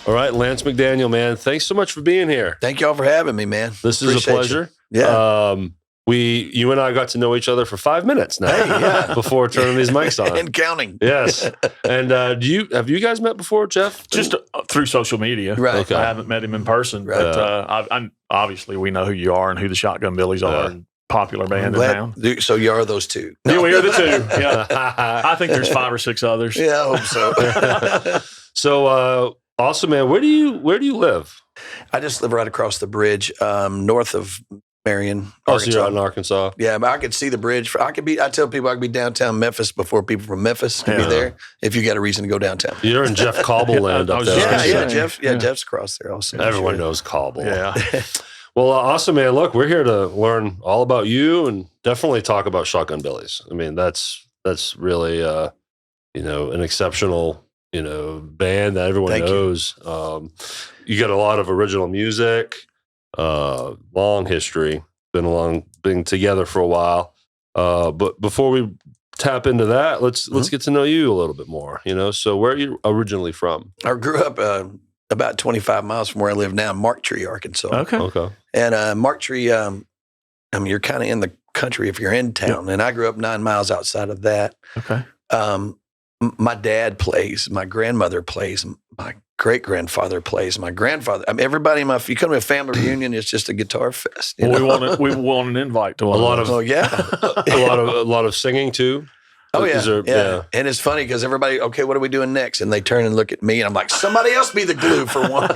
All right, Lance McDaniel, man, thanks so much for being here. Thank y'all for having me, man. This is a pleasure. Yeah. You and I got to know each other for 5 minutes now before turning these mics on. And counting. Yes. And have you guys met before, Jeff? Just through social media. Right. Okay. I haven't met him in person, Right. but I'm obviously we know who you are and who the ShotGunBillys are. And popular band in town. So you are those two. Yeah, we are the two. Yeah. I think there's 5 or 6 others. Yeah, I hope so. So awesome, man. Where do you live? I just live right across the bridge, north of Marion, Oh, Arkansas. so you're out in Arkansas. Yeah, but I could see the bridge. I tell people I could be downtown Memphis before people from Memphis could be there if you got a reason to go downtown. You're in Jeff Cobble land up there. Yeah, Jeff. Yeah, Jeff's across there also. Everyone knows Cobble. Yeah. Well, awesome, man. Look, we're here to learn all about you and definitely talk about ShotGunBillys. I mean, that's really an exceptional band that everyone knows. You got a lot of original music, long history, been together for a while. But before we tap into that, let's get to know you a little bit more. So where are you originally from? I grew up about 25 miles from where I live now, Marktree, Arkansas. Okay. And Marktree, you're kind of in the country if you're in town. And I grew up 9 miles outside of that. Okay. My dad plays, my grandmother plays, my great-grandfather plays, my grandfather. Everybody if you come to a family reunion, it's just a guitar fest. We want an invite to one. A lot of a lot of singing too. Oh, yeah. And it's funny because everybody, okay, what are we doing next? And they turn and look at me, and I'm like, somebody else be the glue for once.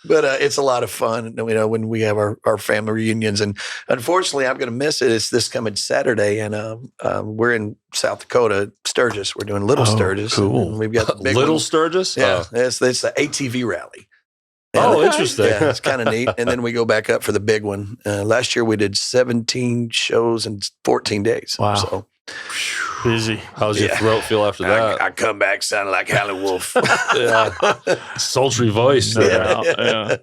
But it's a lot of fun, when we have our family reunions. And unfortunately, I'm going to miss it. It's this coming Saturday, and we're in South Dakota, Sturgis. We're doing Little Sturgis. Cool. And we've got the big Little one. Sturgis? Yeah, it's the ATV rally. Oh, interesting. Yeah, it's kind of neat. And then we go back up for the big one. Last year, we did 17 shows in 14 days. Wow. So, busy. How's your throat feel after that? I come back sounding like Howlin' Wolf. Sultry voice. Yeah.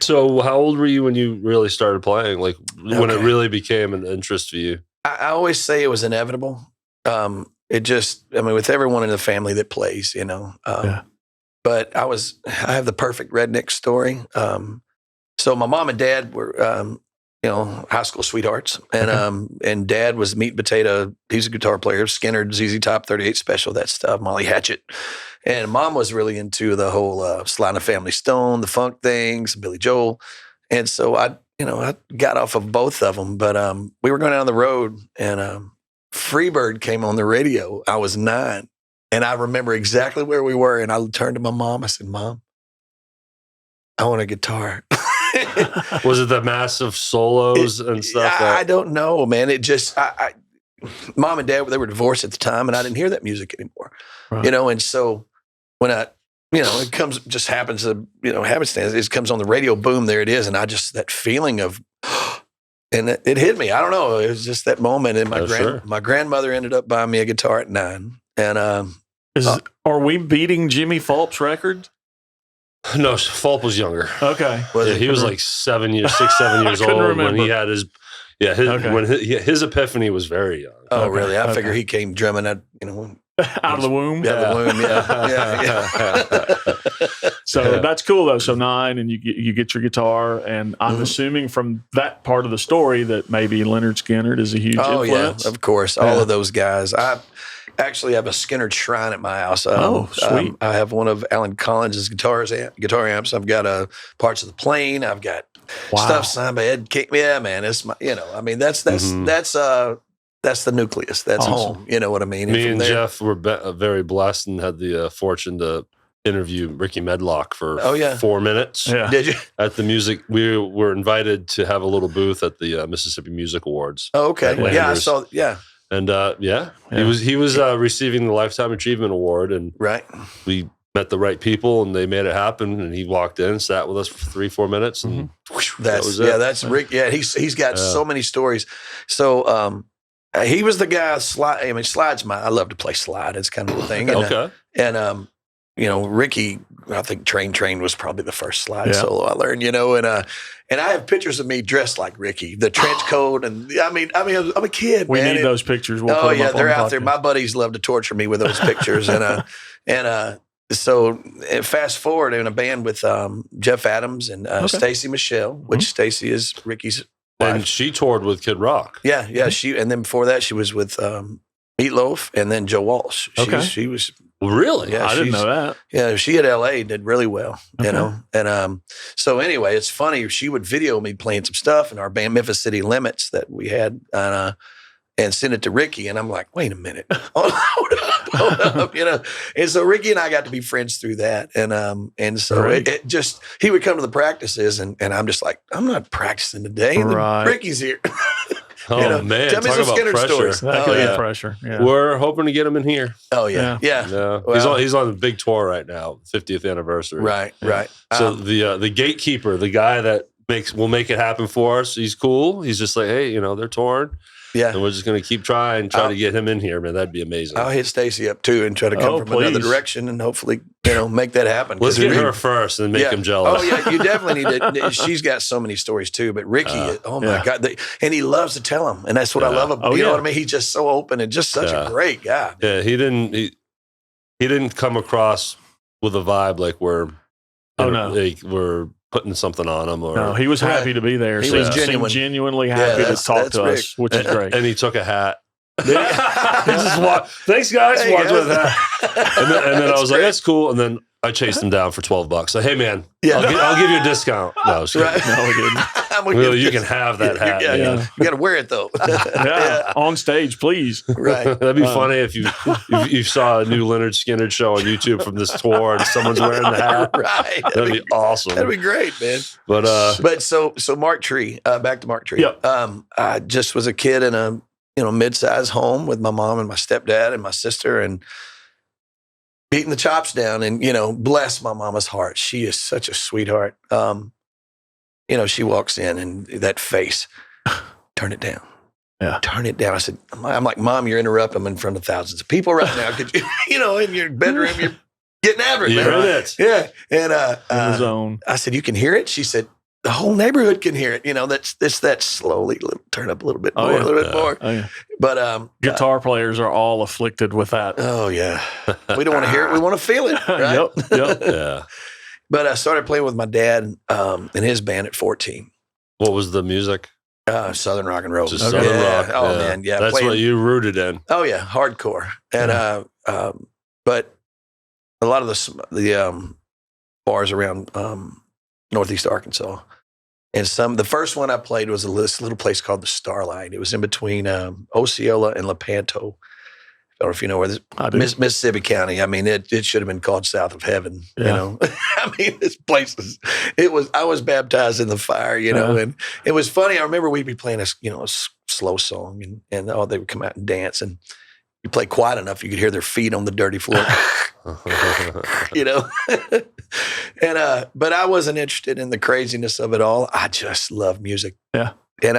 So how old were you when you really started playing? Like when it really became an interest for you? I always say it was inevitable. With everyone in the family that plays, But I have the perfect redneck story. So my mom and dad were, high school sweethearts, and Dad was meat and potato. He's a guitar player, Skinner, ZZ Top, 38 Special, that stuff, Molly Hatchet. And Mom was really into the whole Sly and the Family Stone, the funk things, Billy Joel. And so I got off of both of them, but we were going down the road, and Freebird came on the radio. I was 9, and I remember exactly where we were. And I turned to my mom. I said, "Mom, I want a guitar." Was it the massive solos and stuff? I don't know, man. It just, Mom and Dad, they were divorced at the time, and I didn't hear that music anymore. Right. And so when it comes, just happens to, happenstance, it comes on the radio, boom, there it is. And that feeling of, and it hit me. I don't know. It was just that moment. And my grandmother ended up buying me a guitar at 9. And, are we beating Jimmy Fulp's record? No, Fulp was younger. Okay. He was like 7 years old when he had his. Yeah, his epiphany was very young. Oh, really? I figure he came drumming out of the womb. Out of the womb. Yeah. So that's cool though. So 9, and you get your guitar, and I'm assuming from that part of the story that maybe Leonard Skinner is a huge influence. Yeah, of course, all of those guys. I actually have a Skinner shrine at my house. Sweet. I have one of Alan Collins' guitar amps. I've got parts of the Plane. I've got stuff signed by Ed King. Yeah, man, it's my. That's the nucleus. That's home. You know what I mean? Me and Jeff were very blessed and had the fortune to interview Ricky Medlock for 4 minutes. Yeah. Did you? At the music, we were invited to have a little booth at the Mississippi Music Awards. Oh, okay. Yeah, I saw. Yeah. And he was receiving the Lifetime Achievement Award, and we met the right people, and they made it happen. And he walked in, sat with us for 3-4 minutes, and that was it. That's Rick. Yeah, he's got so many stories. So he was the guy. Slide's I love to play slide. It's kind of the thing. And, Ricky, I think Train was probably the first slide solo I learned. And I have pictures of me dressed like Ricky, the trench coat, and I'm a kid. We man. need those pictures. We'll put them up they're on out there. My buddies love to torture me with those pictures, and so fast forward in a band with Jeff Adams and Stacy Michelle, which Stacy is Ricky's wife. And she toured with Kid Rock. Yeah. She, and then before that, she was with Meatloaf and then Joe Walsh. She was really? Yeah, I didn't know that. Yeah, she at LA did really well, you know. And so anyway, it's funny. She would video me playing some stuff in our band Memphis City Limits that we had, and send it to Ricky. And I'm like, wait a minute, hold up, you know. And so Ricky and I got to be friends through that. And so it just, he would come to the practices, and I'm just like, I'm not practicing today. Right. Ricky's here. Oh, you know, man. tell me Talk some about Skinner pressure. stories. That could be pressure. Yeah. We're hoping to get him in here. Oh, yeah. Yeah. Well, he's on the big tour right now, 50th anniversary. Right. So the gatekeeper, the guy that will make it happen for us, he's cool. He's just like, hey, you know, they're touring. Yeah. And we're just going to keep trying to get him in here, man. That'd be amazing. I'll hit Stacy up too and try to come from another direction and hopefully, you know, make that happen. Let's get her first and make him jealous. Oh, yeah. You definitely need to. She's got so many stories too. But Ricky, oh my God. And he loves to tell them. And that's what I love about him. You know what I mean? He's just so open and just such a great guy. Yeah. He didn't come across with a vibe like we're putting something on him. Or, no, he was happy to be there. He was genuinely happy to talk to us, which is great. And he took a hat. He just walked. Thanks, guys. Walked with that. And then I was like, that's cool. And then I chased him down for $12. Like, hey, man, I'll give you a discount. No, no, we didn't. Really, you can have that hat. You got to wear it though. On stage, please. Right. That'd be funny if you saw a new Leonard Skinner show on YouTube from this tour and someone's wearing the hat. Right. That'd be awesome. That'd be great, man. But so Mark Tree, back to Mark Tree. Yep. I just was a kid in a mid-sized home with my mom and my stepdad and my sister, and beating the chops down, and bless my mama's heart. She is such a sweetheart. She walks in and that face, turn it down. Yeah. Turn it down. I said, I'm like, Mom, you're interrupting. I'm in front of thousands of people right now. Could you, in your bedroom, you're getting after it, man. You're in it. Yeah. And in the zone. I said, you can hear it? She said, the whole neighborhood can hear it. That's that slowly turn up a little bit more, a little bit more. Oh, yeah. But guitar players are all afflicted with that. Oh yeah, we don't want to hear it. We want to feel it. Right? Yep. Yeah. But I started playing with my dad in his band at 14. What was the music? Southern rock and roll. Just Southern rock. Oh man, yeah. That's what you rooted in. Oh yeah, hardcore. And but a lot of the bars around Northeast Arkansas. And the first one I played was this little place called the Starlight. It was in between Osceola and Lepanto. I don't know if you know where this Mississippi County. I mean, it should have been called South of Heaven. Yeah. I mean, this place I was baptized in the fire, and it was funny. I remember we'd be playing a slow song, and they would come out and dance, and you play quiet enough, you could hear their feet on the dirty floor. And but I wasn't interested in the craziness of it all. I just love music. Yeah. And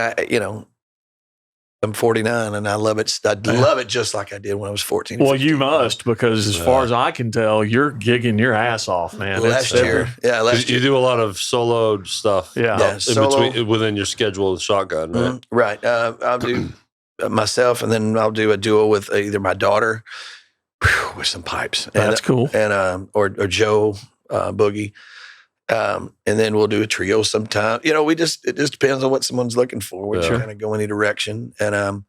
I'm 49 and I love it. I love it just like I did when I was 14. Well, you must, because as far as I can tell, you're gigging your ass off, man. Last year. You do a lot of solo stuff. Yeah. Within your schedule with Shotgun, right? Mm-hmm. Right. I'll do myself, and then I'll do a duo with either my daughter with some pipes. That's cool. And or Joe Boogie. And then we'll do a trio sometime. It just depends on what someone's looking for. We kind of go any direction. And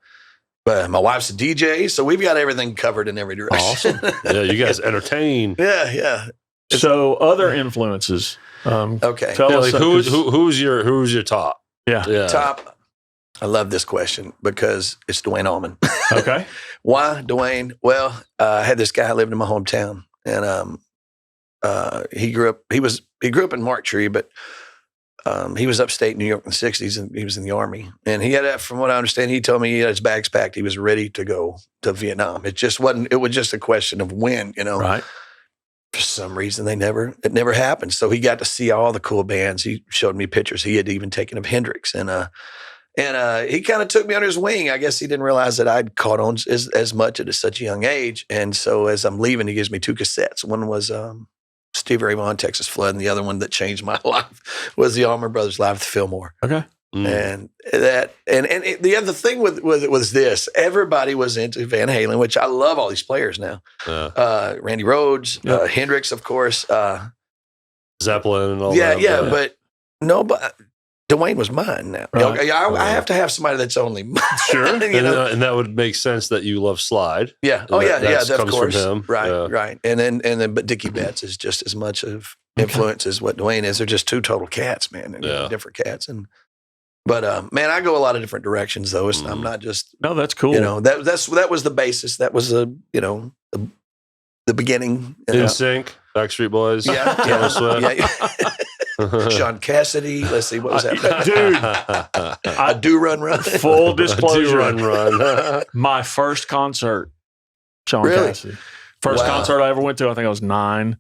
but my wife's a DJ, so we've got everything covered in every direction. Awesome. Yeah, you guys entertain. Yeah. So other influences. Okay. Tell us who's your top? Yeah. Top. I love this question because it's Dwayne Allman. Okay. Why Dwayne? Well, I had this guy living in my hometown, and he grew up in Mark Tree, but he was upstate New York in the 60s, and he was in the Army. And he had, from what I understand, he told me he had his bags packed. He was ready to go to Vietnam. It was just a question of when, Right. For some reason, it never happened. So he got to see all the cool bands. He showed me pictures he had even taken of Hendrix. And he kind of took me under his wing. I guess he didn't realize that I'd caught on as much at such a young age. And so as I'm leaving, he gives me 2 cassettes. One was Stevie Ray Vaughan, Texas Flood, and the other one that changed my life was the Allman Brothers Live at the Fillmore. Okay. And the other thing with it was this: everybody was into Van Halen, which I love all these players now. Randy Rhoads, Hendrix, of course, Zeppelin, and all that. But Dwayne was mine now. Right. I have to have somebody that's only mine. Sure. And that would make sense that you love Slide. Yeah. That Of course. from him. Right. And then, but Dickie Betts is just as much of influence as what Dwayne is. They're just two total cats, man. And different cats. But man, I go a lot of different directions though. I'm not just. No, that's cool. That was the basis. That was the beginning. In Sync, Backstreet Boys, Taylor Swift. Sean Cassidy. Let's see, what was that? Dude, I do run. Full disclosure. Run. My first concert, Sean Cassidy. First concert I ever went to, I think I was 9.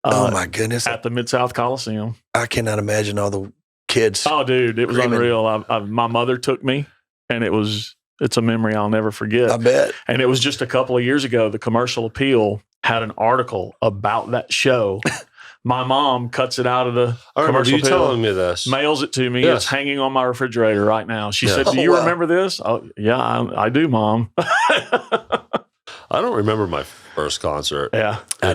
Oh my goodness. At the Mid-South Coliseum. I cannot imagine all the kids. Oh, dude, it was unreal. My mother took me, and it's a memory I'll never forget. I bet. And it was just a couple of years ago, the Commercial Appeal had an article about that show. My mom cuts it out of the Commercial Appeal. Telling me this. Mails it to me. Yes. It's hanging on my refrigerator right now. She said, do you remember this? Oh, yeah, I do, Mom. I don't remember my first concert. Yeah. I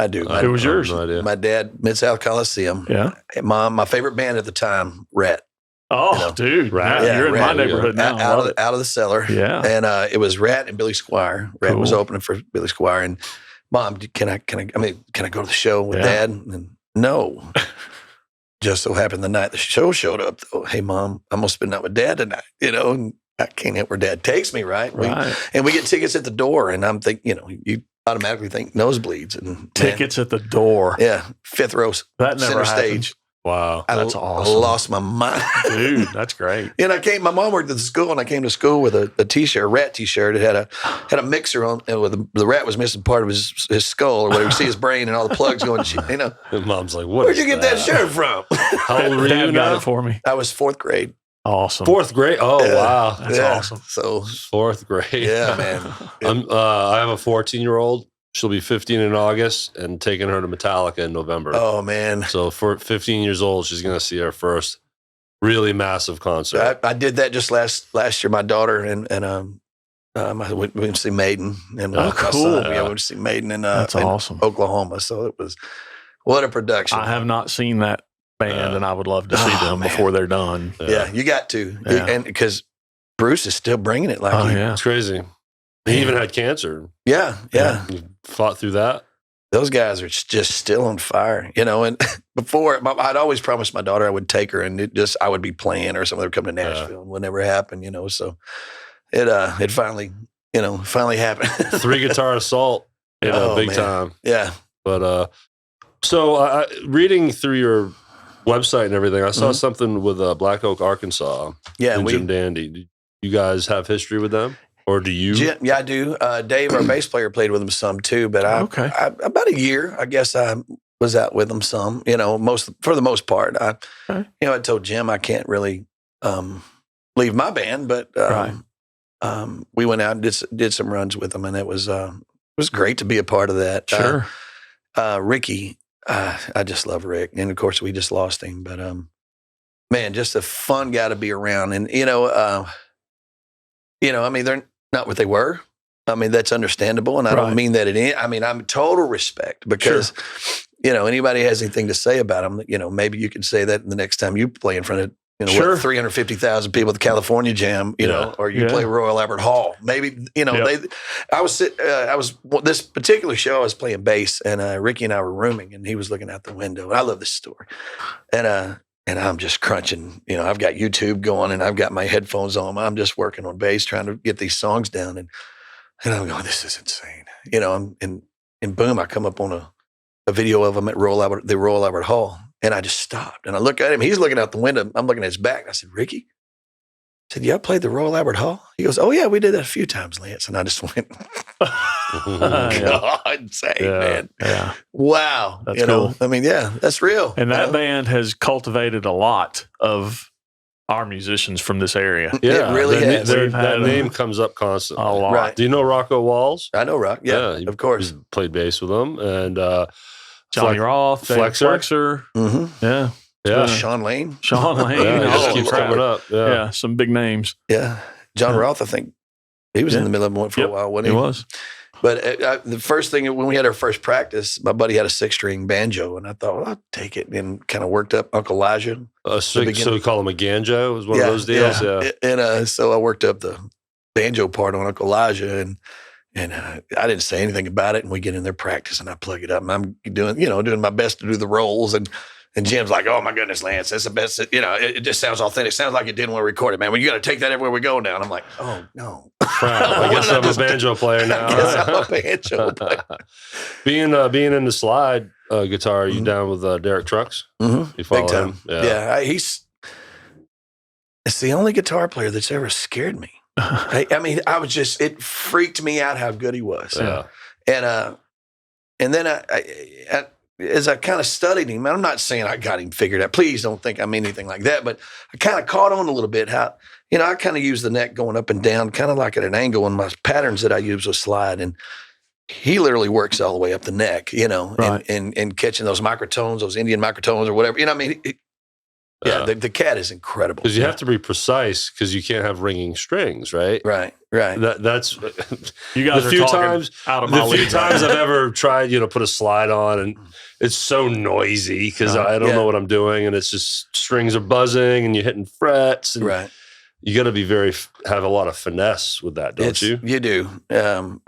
do. Who was yours? No idea. My dad, Mid-South Coliseum. Yeah. Mom, my favorite band at the time, Rat. Oh, dude. Rat. You're in my neighborhood now. Out of the cellar. Yeah. And it was Rat and Billy Squier. Rat was opening for Billy Squier. And Mom, can I go to the show with Dad? And no. Just so happened the night the show showed up, though. Hey, Mom, I'm going to spend the night with Dad tonight. And I can't help where Dad takes me, right? And we get tickets at the door. And I'm thinking, you automatically think nosebleeds. And tickets at the door. Yeah. 5th row. That never center stage. Wow. That's awesome. I lost my mind. Dude, that's great. And my mom worked at the school, and I came to school with a T-shirt, a Rat T-shirt. It had a mixer on, and with the rat was missing part of his skull, or whatever. You see his brain and all the plugs going. And Mom's like, "What? Where'd you get that shirt from?" How old were you? Dad got it for me. I was 4th grade. Awesome. 4th grade. Oh wow, that's awesome. So 4th grade. Yeah, man. I have a 14-year-old. She'll be 15 in August, and taking her to Metallica in November. Oh man! So for 15 years old, she's going to see her first really massive concert. I did that just last year. My daughter and I went to see Maiden, and my son, we went to see Maiden in awesome. Oklahoma. So it was what a production. I have not seen that band, and I would love to see them before they're done. Yeah, you got to, and because Bruce is still bringing it it's crazy. He even had cancer. Yeah. He fought through that. Those guys are just still on fire, And before, I'd always promised my daughter I would take her, and I would be playing or something. They would come to Nashville, and would never happen, So it finally happened. 3-guitar assault, big time. Yeah. But so reading through your website and everything, I saw something with Black Oak, Arkansas. Yeah, and Jim Dandy. Do you guys have history with them? Or do you? Yeah, I do. Dave, our bass player, played with them some too. But about a year, I guess I was out with them some. For the most part. I told Jim I can't really leave my band, but we went out and did some runs with them, and it was great to be a part of that. Sure. Ricky, I just love Rick, and of course we just lost him. But man, just a fun guy to be around, and they're not what they were. I mean, that's understandable. And I don't mean that I'm total respect because, anybody has anything to say about them, maybe you can say that the next time you play in front of, 350,000 people at the California Jam, or you play Royal Albert Hall. Maybe, this particular show, I was playing bass, and Ricky and I were rooming, and he was looking out the window. And I love this story. And I'm just crunching, I've got YouTube going, and I've got my headphones on. I'm just working on bass, trying to get these songs down. And I'm going, this is insane. And boom, I come up on a video of him at the Royal Albert Hall. And I just stopped. And I look at him. He's looking out the window. I'm looking at his back. And I said, Ricky? I said, yeah, I played the Royal Albert Hall. He goes, oh, yeah, we did that a few times, Lance. And I just went, God save, man. Yeah. Wow. That's cool. That's real. And that band has cultivated a lot of our musicians from this area. Yeah, it really has. That name comes up constantly. A lot. Right. Do you know Rocco Walls? I know Rock. Yeah, of course. He's played bass with them. And Johnny Roth, Flexer. Mm-hmm. Yeah. Yeah. Sean Lane. Yeah, just keeps coming up. Yeah, some big names. Yeah. John Roth, I think he was in the middle of one for a while, wasn't he? He was. But the first thing, when we had our first practice, my buddy had a 6-string banjo, and I thought, well, I'll take it, and kind of worked up Uncle Elijah. So we call him a ganjo, is one of those deals? Yeah. And so I worked up the banjo part on Uncle Elijah, and I didn't say anything about it, and we get in there practice, and I plug it up, and I'm doing my best to do the rolls, and Jim's like, oh, my goodness, Lance, that's the best. It just sounds authentic. Sounds like it did when we recorded, man. Well, you got to take that everywhere we go now. And I'm like, oh, no. I guess I'm a banjo player now. I guess I'm a banjo player. Being in the slide guitar, are you down with Derek Trucks? Mm-hmm. You follow Big time. him? Yeah. It's the only guitar player that's ever scared me. I mean, it freaked me out how good he was. Yeah. And then I as I kind of studied him, and I'm not saying I got him figured out. Please don't think I mean anything like that. But I kind of caught on a little bit how, I kind of use the neck going up and down, kind of like at an angle. And my patterns that I use with slide, and he literally works all the way up the neck, right. and catching those microtones, those Indian microtones or whatever. The cat is incredible. Because you have to be precise because you can't have ringing strings, right? Right. That's you guys the are few talking times. Out of my the few league, times I've ever tried, put a slide on, and it's so noisy because I don't know what I'm doing, and it's just strings are buzzing, and you're hitting frets, and right. You got to be have a lot of finesse with that, don't you? You do, and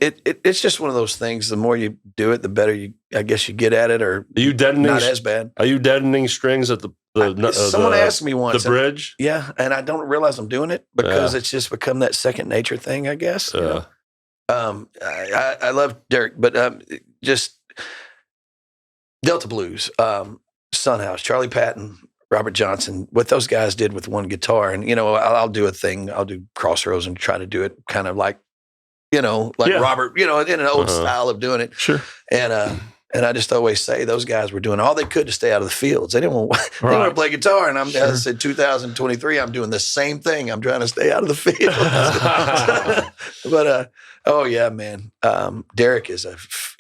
it's just one of those things. The more you do it, the better I guess you get at it. Or are you deadening? Not as bad. Are you deadening strings at someone asked me once the bridge? And I don't realize I'm doing it because it's just become that second nature thing, I guess. I love Derek, but just Delta Blues, Sunhouse, Charlie Patton, Robert Johnson, what those guys did with one guitar. And, I'll do a thing. I'll do Crossroads and try to do it kind of like, Robert, in an old style of doing it. Sure. And I just always say those guys were doing all they could to stay out of the fields. They didn't want to play guitar. And I said, 2023, I'm doing the same thing. I'm trying to stay out of the field. But, oh yeah, man. Derek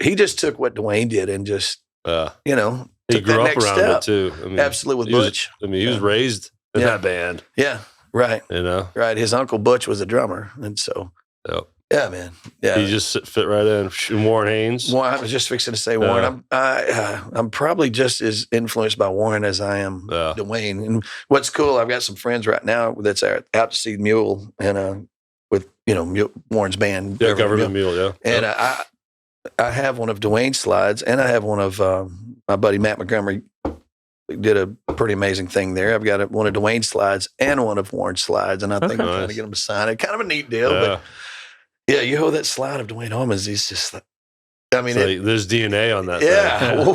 he just took what Dwayne did and just, he took grew that up next around step. it too. I mean, absolutely with Butch. He was raised in that band. Yeah. Right. Right. His uncle Butch was a drummer. And so, yeah, man. Yeah. He just fit right in. Warren Haynes. I was just fixing to say Warren. I'm probably just as influenced by Warren as I am Dwayne. And what's cool, I've got some friends right now that's out to see Mule and with Warren's band. Yeah, Government Mule. Yeah. And I have one of Dwayne's slides, and I have one of my buddy Matt Montgomery. Did a pretty amazing thing there. I've got one of Dwayne's slides and one of Warren's slides, and I think I'm trying to get them to sign it. Kind of a neat deal, but. Yeah, you hold that slide of Dwayne Allman's. He's just like, there's DNA on that. Yeah.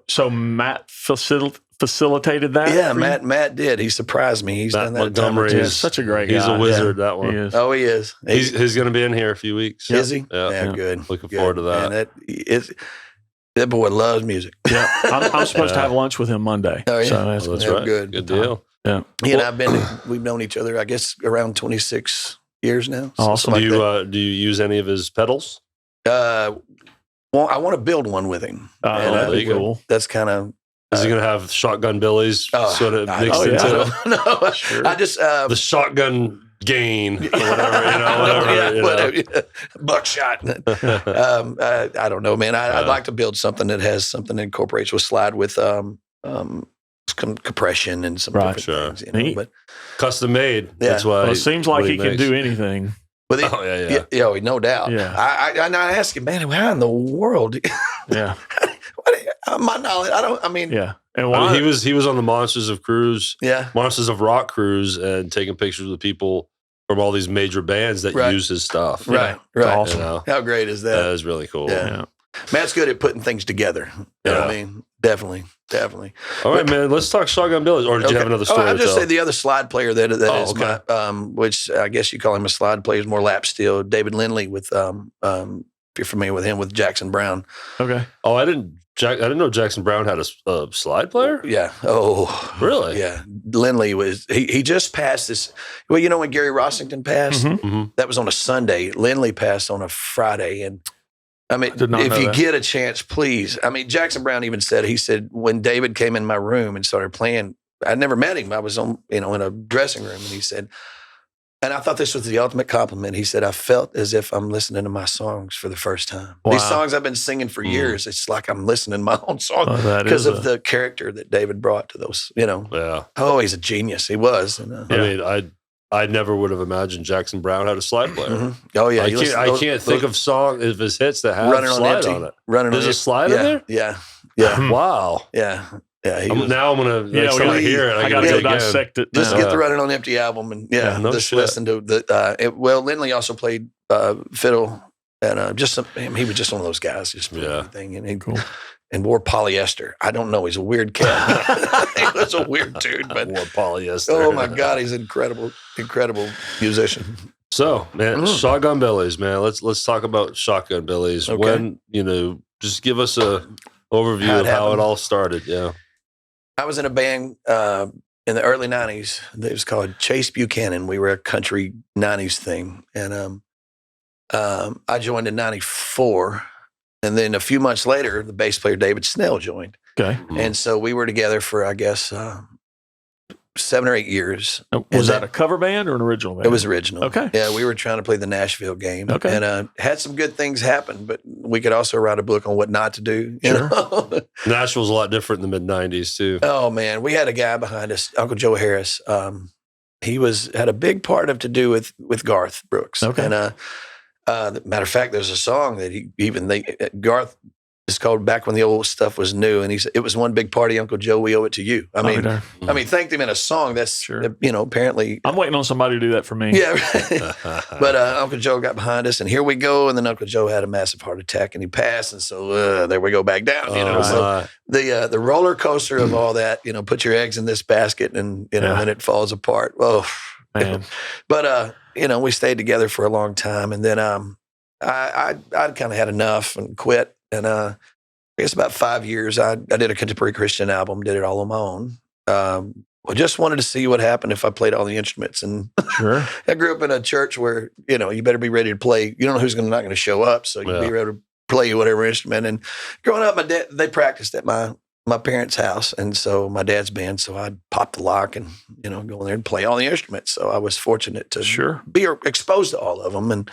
So Matt facilitated that. Yeah, Matt did. He surprised me. He's done that. Montgomery is such a great guy. He's a wizard. That one. He is. Oh, he is. He's going to be in here a few weeks. Is he? Yeah. Good. Looking forward to that. Man, that boy loves music. Yeah, I'm supposed to have lunch with him Monday. Oh yeah, so that's right. Good deal. Yeah, he and we've known each other, I guess, around 26 years now. Awesome. Do you use any of his pedals? Well, I want to build one with him. There you go. That's kind of. Is he going to have ShotGunBillys sort of mixed into it? No, sure. I just the shotgun gain, or whatever. Buckshot. I don't know, man. I'd like to build something that has something that incorporates with slide with some compression and some different things. But custom made. That's why. Well, it seems like he can do anything. But no doubt. Yeah. I ask him, man, how in the world? Yeah. My knowledge, yeah. And he was on the Monsters of Rock cruise and taking pictures with people from all these major bands that use his stuff. Right. Awesome. How great is that? That is really cool. Yeah. Matt's good at putting things together. You know what I mean? Definitely. All right, man. Let's talk ShotGunBillys. Or did you have another story? I'll just say the other slide player that is my, which I guess you call him a slide player, is more lap steel. David Lindley with, if you're familiar with him, with Jackson Brown. Okay. Oh, I didn't know Jackson Brown had a slide player. Yeah. Oh, really? Yeah. Lindley he just passed this. Well, when Gary Rossington passed, that was on a Sunday. Lindley passed on a Friday, and I mean, if you get a chance, please. I mean, Jackson Browne even said, he said, when David came in my room and started playing, I'd never met him. I was on, in a dressing room, and he said, and I thought this was the ultimate compliment. He said, I felt as if I'm listening to my songs for the first time. Wow. These songs I've been singing for years, it's like I'm listening to my own song because of the character that David brought to those, Yeah. Oh, he's a genius. He was. And, I mean, I never would have imagined Jackson Browne had a slide player. Mm-hmm. Oh yeah, I can't think of his hits that have slide on it. There's a slide in there? Yeah. Wow. Yeah. Now I'm gonna next time I hear it, I gotta go dissect it. Just get the Running on Empty album and just listen to the. Lindley also played fiddle and he was just one of those guys, just everything and wore polyester. I don't know. He's a weird cat. He was a weird dude, but wore polyester. Oh my God, he's an incredible musician. So, man, ShotGunBillys, man. Let's talk about ShotGunBillys. Okay. When just give us a overview of how it all started. Yeah, I was in a band in the early '90s. It was called Chase Buchanan. We were a country '90s thing, and I joined in '94. And then a few months later, the bass player David Snell joined. Okay. And so we were together for, I guess, 7 or 8 years. Was that a cover band or an original band? It was original. Okay. Yeah, we were trying to play the Nashville game. Okay. And had some good things happen, but we could also write a book on what not to do. Sure. Nashville's a lot different in the mid-'90s, too. Oh, man. We had a guy behind us, Uncle Joe Harris. He had a big part to do with Garth Brooks. Okay. And matter of fact, there's a song that Garth is called "Back When the Old Stuff Was New," and he said, "It was one big party, Uncle Joe. We owe it to you." I mean, thanked him in a song. That's apparently. I'm waiting on somebody to do that for me. Yeah, but Uncle Joe got behind us, and here we go. And then Uncle Joe had a massive heart attack, and he passed. And so there we go back down. So the roller coaster of all that. Put your eggs in this basket, and then it falls apart. Oh man! But we stayed together for a long time, and then I kind of had enough and quit. And I guess about 5 years, I did a contemporary Christian album, did it all on my own. I just wanted to see what happened if I played all the instruments. And sure. I grew up in a church where you better be ready to play. You don't know who's not going to show up, so you be ready to play whatever instrument. And growing up, my dad, they practiced at my parents' house, and so my dad's band. So I'd pop the lock and go in there and play all the instruments. So I was fortunate to be exposed to all of them. And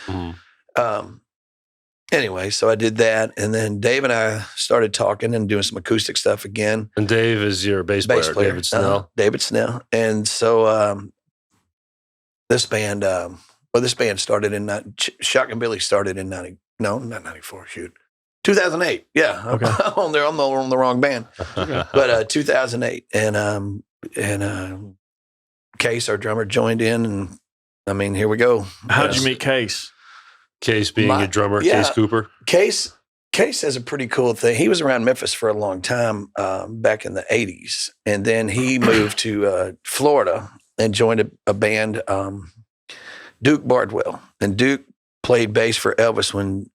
anyway, so I did that, and then Dave and I started talking and doing some acoustic stuff again. And Dave is your bass player, David Snell. David Snell, and so this band started in ShotGunBillys started in 2008. Yeah, okay. I'm on the wrong band, but 2008, and Case, our drummer, joined in, and I mean, here we go. How did you meet Case? Case being your drummer, Case Cooper. Case has a pretty cool thing. He was around Memphis for a long time back in the 80s. And then he moved to Florida and joined a band, Duke Bardwell. And Duke played bass for Elvis when,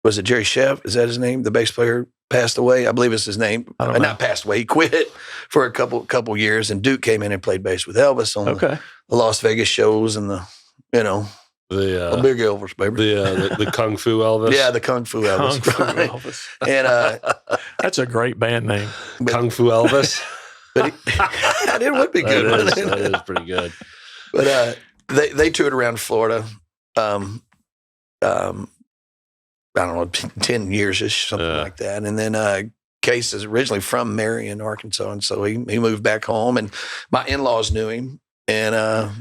was it Jerry Sheff? Is that his name? The bass player passed away. I believe it's his name. Not passed away. He quit for a couple years. And Duke came in and played bass with Elvis on the Las Vegas shows and the big Elvis, baby. The Kung Fu Elvis. Yeah, the Kung Fu Elvis. Kung Fu Elvis. And that's a great band name. Kung Fu Elvis. But it would be good. That is pretty good. But they toured around Florida. I don't know, 10 years-ish, something like that. And then Case is originally from Marion, Arkansas, and so he moved back home. And my in-laws knew him. And,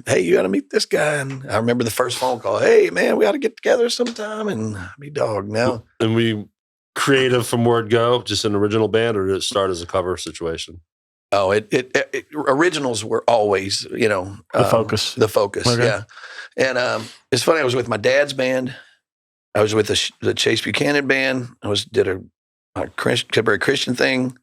hey, you got to meet this guy. And I remember the first phone call. Hey, man, we got to get together sometime. And me dog now. And we creative from word go, just an original band, or did it start as a cover situation? Oh, it originals were always, the focus. The focus, yeah. And it's funny, I was with my dad's band. I was with the Chase Buchanan band. Did a contemporary Christian thing.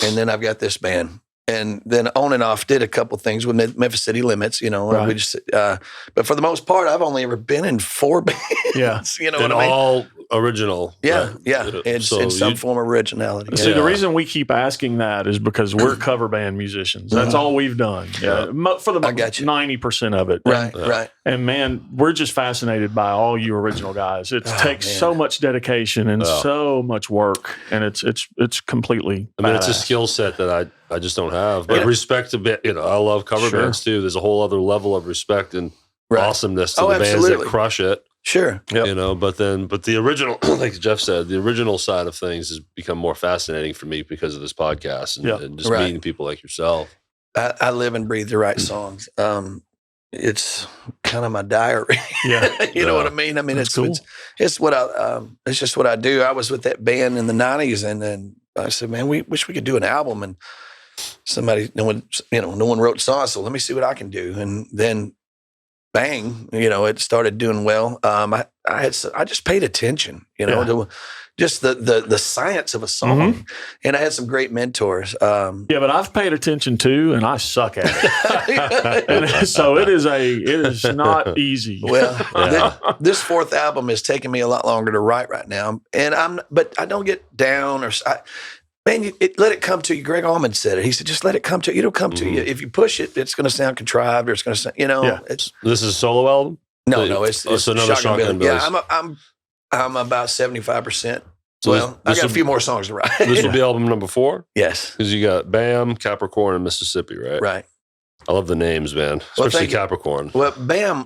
And then I've got this band. and then on and off did a couple things with Memphis City Limits, Right. we just, but for the most part, I've only ever been in 4 bands. Yeah. You know And what I mean? all original. Yeah, right? yeah. It's So in some you- form of originality. See, Yeah. the reason we keep asking that is because we're cover band musicians. That's all we've done. Yeah. For the I got you. 90% of it. Right, And, right. and man, we're just fascinated by all you original guys. It takes man. so much dedication and Oh. so much work, and it's completely. I mean, it's a badass. skill set that I just don't have. But Yeah. respect to I love cover Sure. bands too. There's a whole other level of respect and Right. awesomeness to Oh, the bands absolutely. that crush it. Sure. Yep. But the original, like Jeff said, the original side of things has become more fascinating for me because of this podcast and, Yep. and just Right. meeting people like yourself. I live and breathe the right songs. It's kind of my diary. Yeah. You know what I mean? I mean, That's cool. it's what it's just what I do. I was with that band in the 90s, and then I said, man, we wish we could do an album. And no one wrote songs, so let me see what I can do. And then bang, it started doing well. I just paid attention, to just the science of a song. And I had some great mentors. Yeah, but I've paid attention too, and I suck at it. And so it is not easy. Well, this 4th album is taking me a lot longer to write right now, but I don't get down man, let it come to you. Greg Allman said it. He said, just let it come to you. It'll come to you. If you push it, it's going to sound contrived, or it's going to sound, it's This is a solo album? no, it's another Shotgun ShotGunBillys. Yeah, I'm about 75%. So I got a few more songs to write. This will be album number 4? Yes. Because you got Bam, Capricorn, and Mississippi, right? Right. I love the names, man. Well, Especially thank you. Capricorn. Well, Bam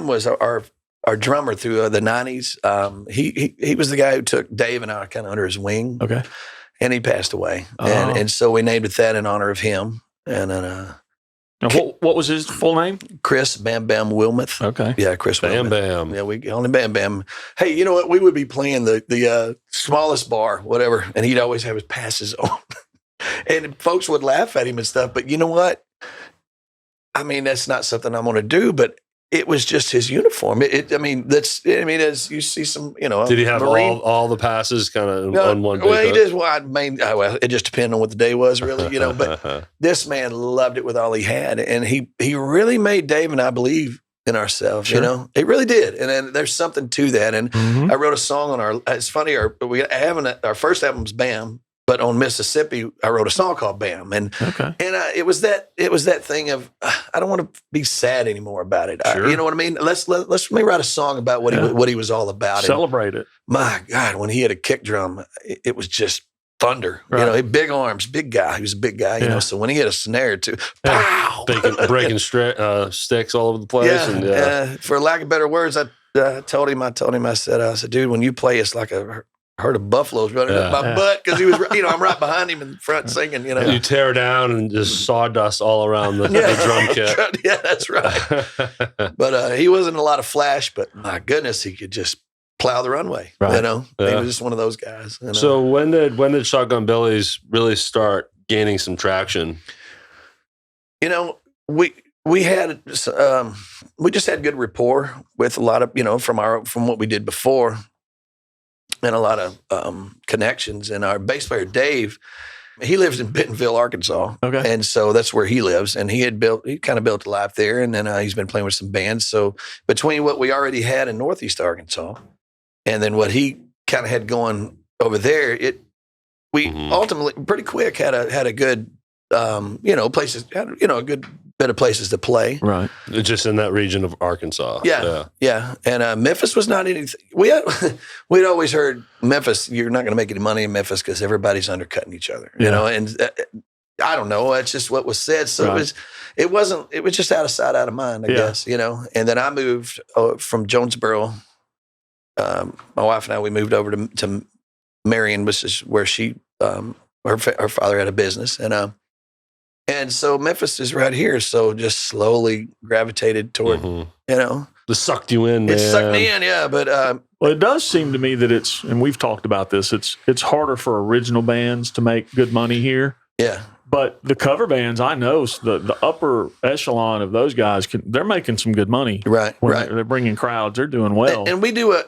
was our drummer through the 90s. He was the guy who took Dave and I kind of under his wing. Okay. And he passed away. Oh. And so we named it that in honor of him. And then Now, what was his full name? Chris Bam Bam Wilmuth. Okay. Yeah, Chris Bam Wilmuth. Bam. Yeah, we only Bam Bam. Hey, you know what? We would be playing the smallest bar, whatever, and he'd always have his passes on. And folks would laugh at him and stuff. But you know what? I mean, that's not something I'm going to do, but it was just his uniform. As you see some, Did he have Marine, all the passes kind of on one big well, he hook? did. Well, it just depended on what the day was, really, But this man loved it with all he had, and he really made Dave and I believe in ourselves. Sure. It really did. And then there's something to that. And I wrote a song on it's funny. Our first album's Bam, but on Mississippi, I wrote a song called Bam, and it was that thing of I don't want to be sad anymore about it. Sure. You know what I mean? Let me write a song about what he was all about. Celebrate it. My God, when he had a kick drum, it was just thunder. Right. Big arms, big guy. He was a big guy, So when he had a snare too, pow, breaking sticks all over the place. Yeah. And, for lack of better words, I told him, I said, dude, when you play, it's like a herd of buffaloes running up my butt, because he was, I'm right behind him in front singing. You tear down and just sawdust all around the drum kit. Yeah, that's right. But he wasn't a lot of flash, but my goodness, he could just plow the runway. Right. He was just one of those guys. So when did ShotGunBillys really start gaining some traction? We had we just had good rapport with a lot of from what we did before, and a lot of connections. And our bass player Dave, he lives in Bentonville, Arkansas. Okay. And so that's where he lives. And he kind of built a life there. And then he's been playing with some bands. So between what we already had in Northeast Arkansas and then what he kind of had going over there, we ultimately pretty quick had a good places, a good bit of places to play. Right. Just in that region of Arkansas. Yeah. And Memphis was not anything. We'd always heard Memphis, you're not going to make any money in Memphis because everybody's undercutting each other, and I don't know. That's just what was said. So it was just out of sight, out of mind, I guess, And then I moved from Jonesboro. My wife and I, we moved over to Marion, which is where her father had a business. And so Memphis is right here. So just slowly gravitated toward, This sucked you in, man. It sucked me in, yeah. But well, it does seem to me that and we've talked about this, it's harder for original bands to make good money here. Yeah. But the cover bands, I know the upper echelon of those guys, they're making some good money. Right, right. They're bringing crowds. They're doing well. And we do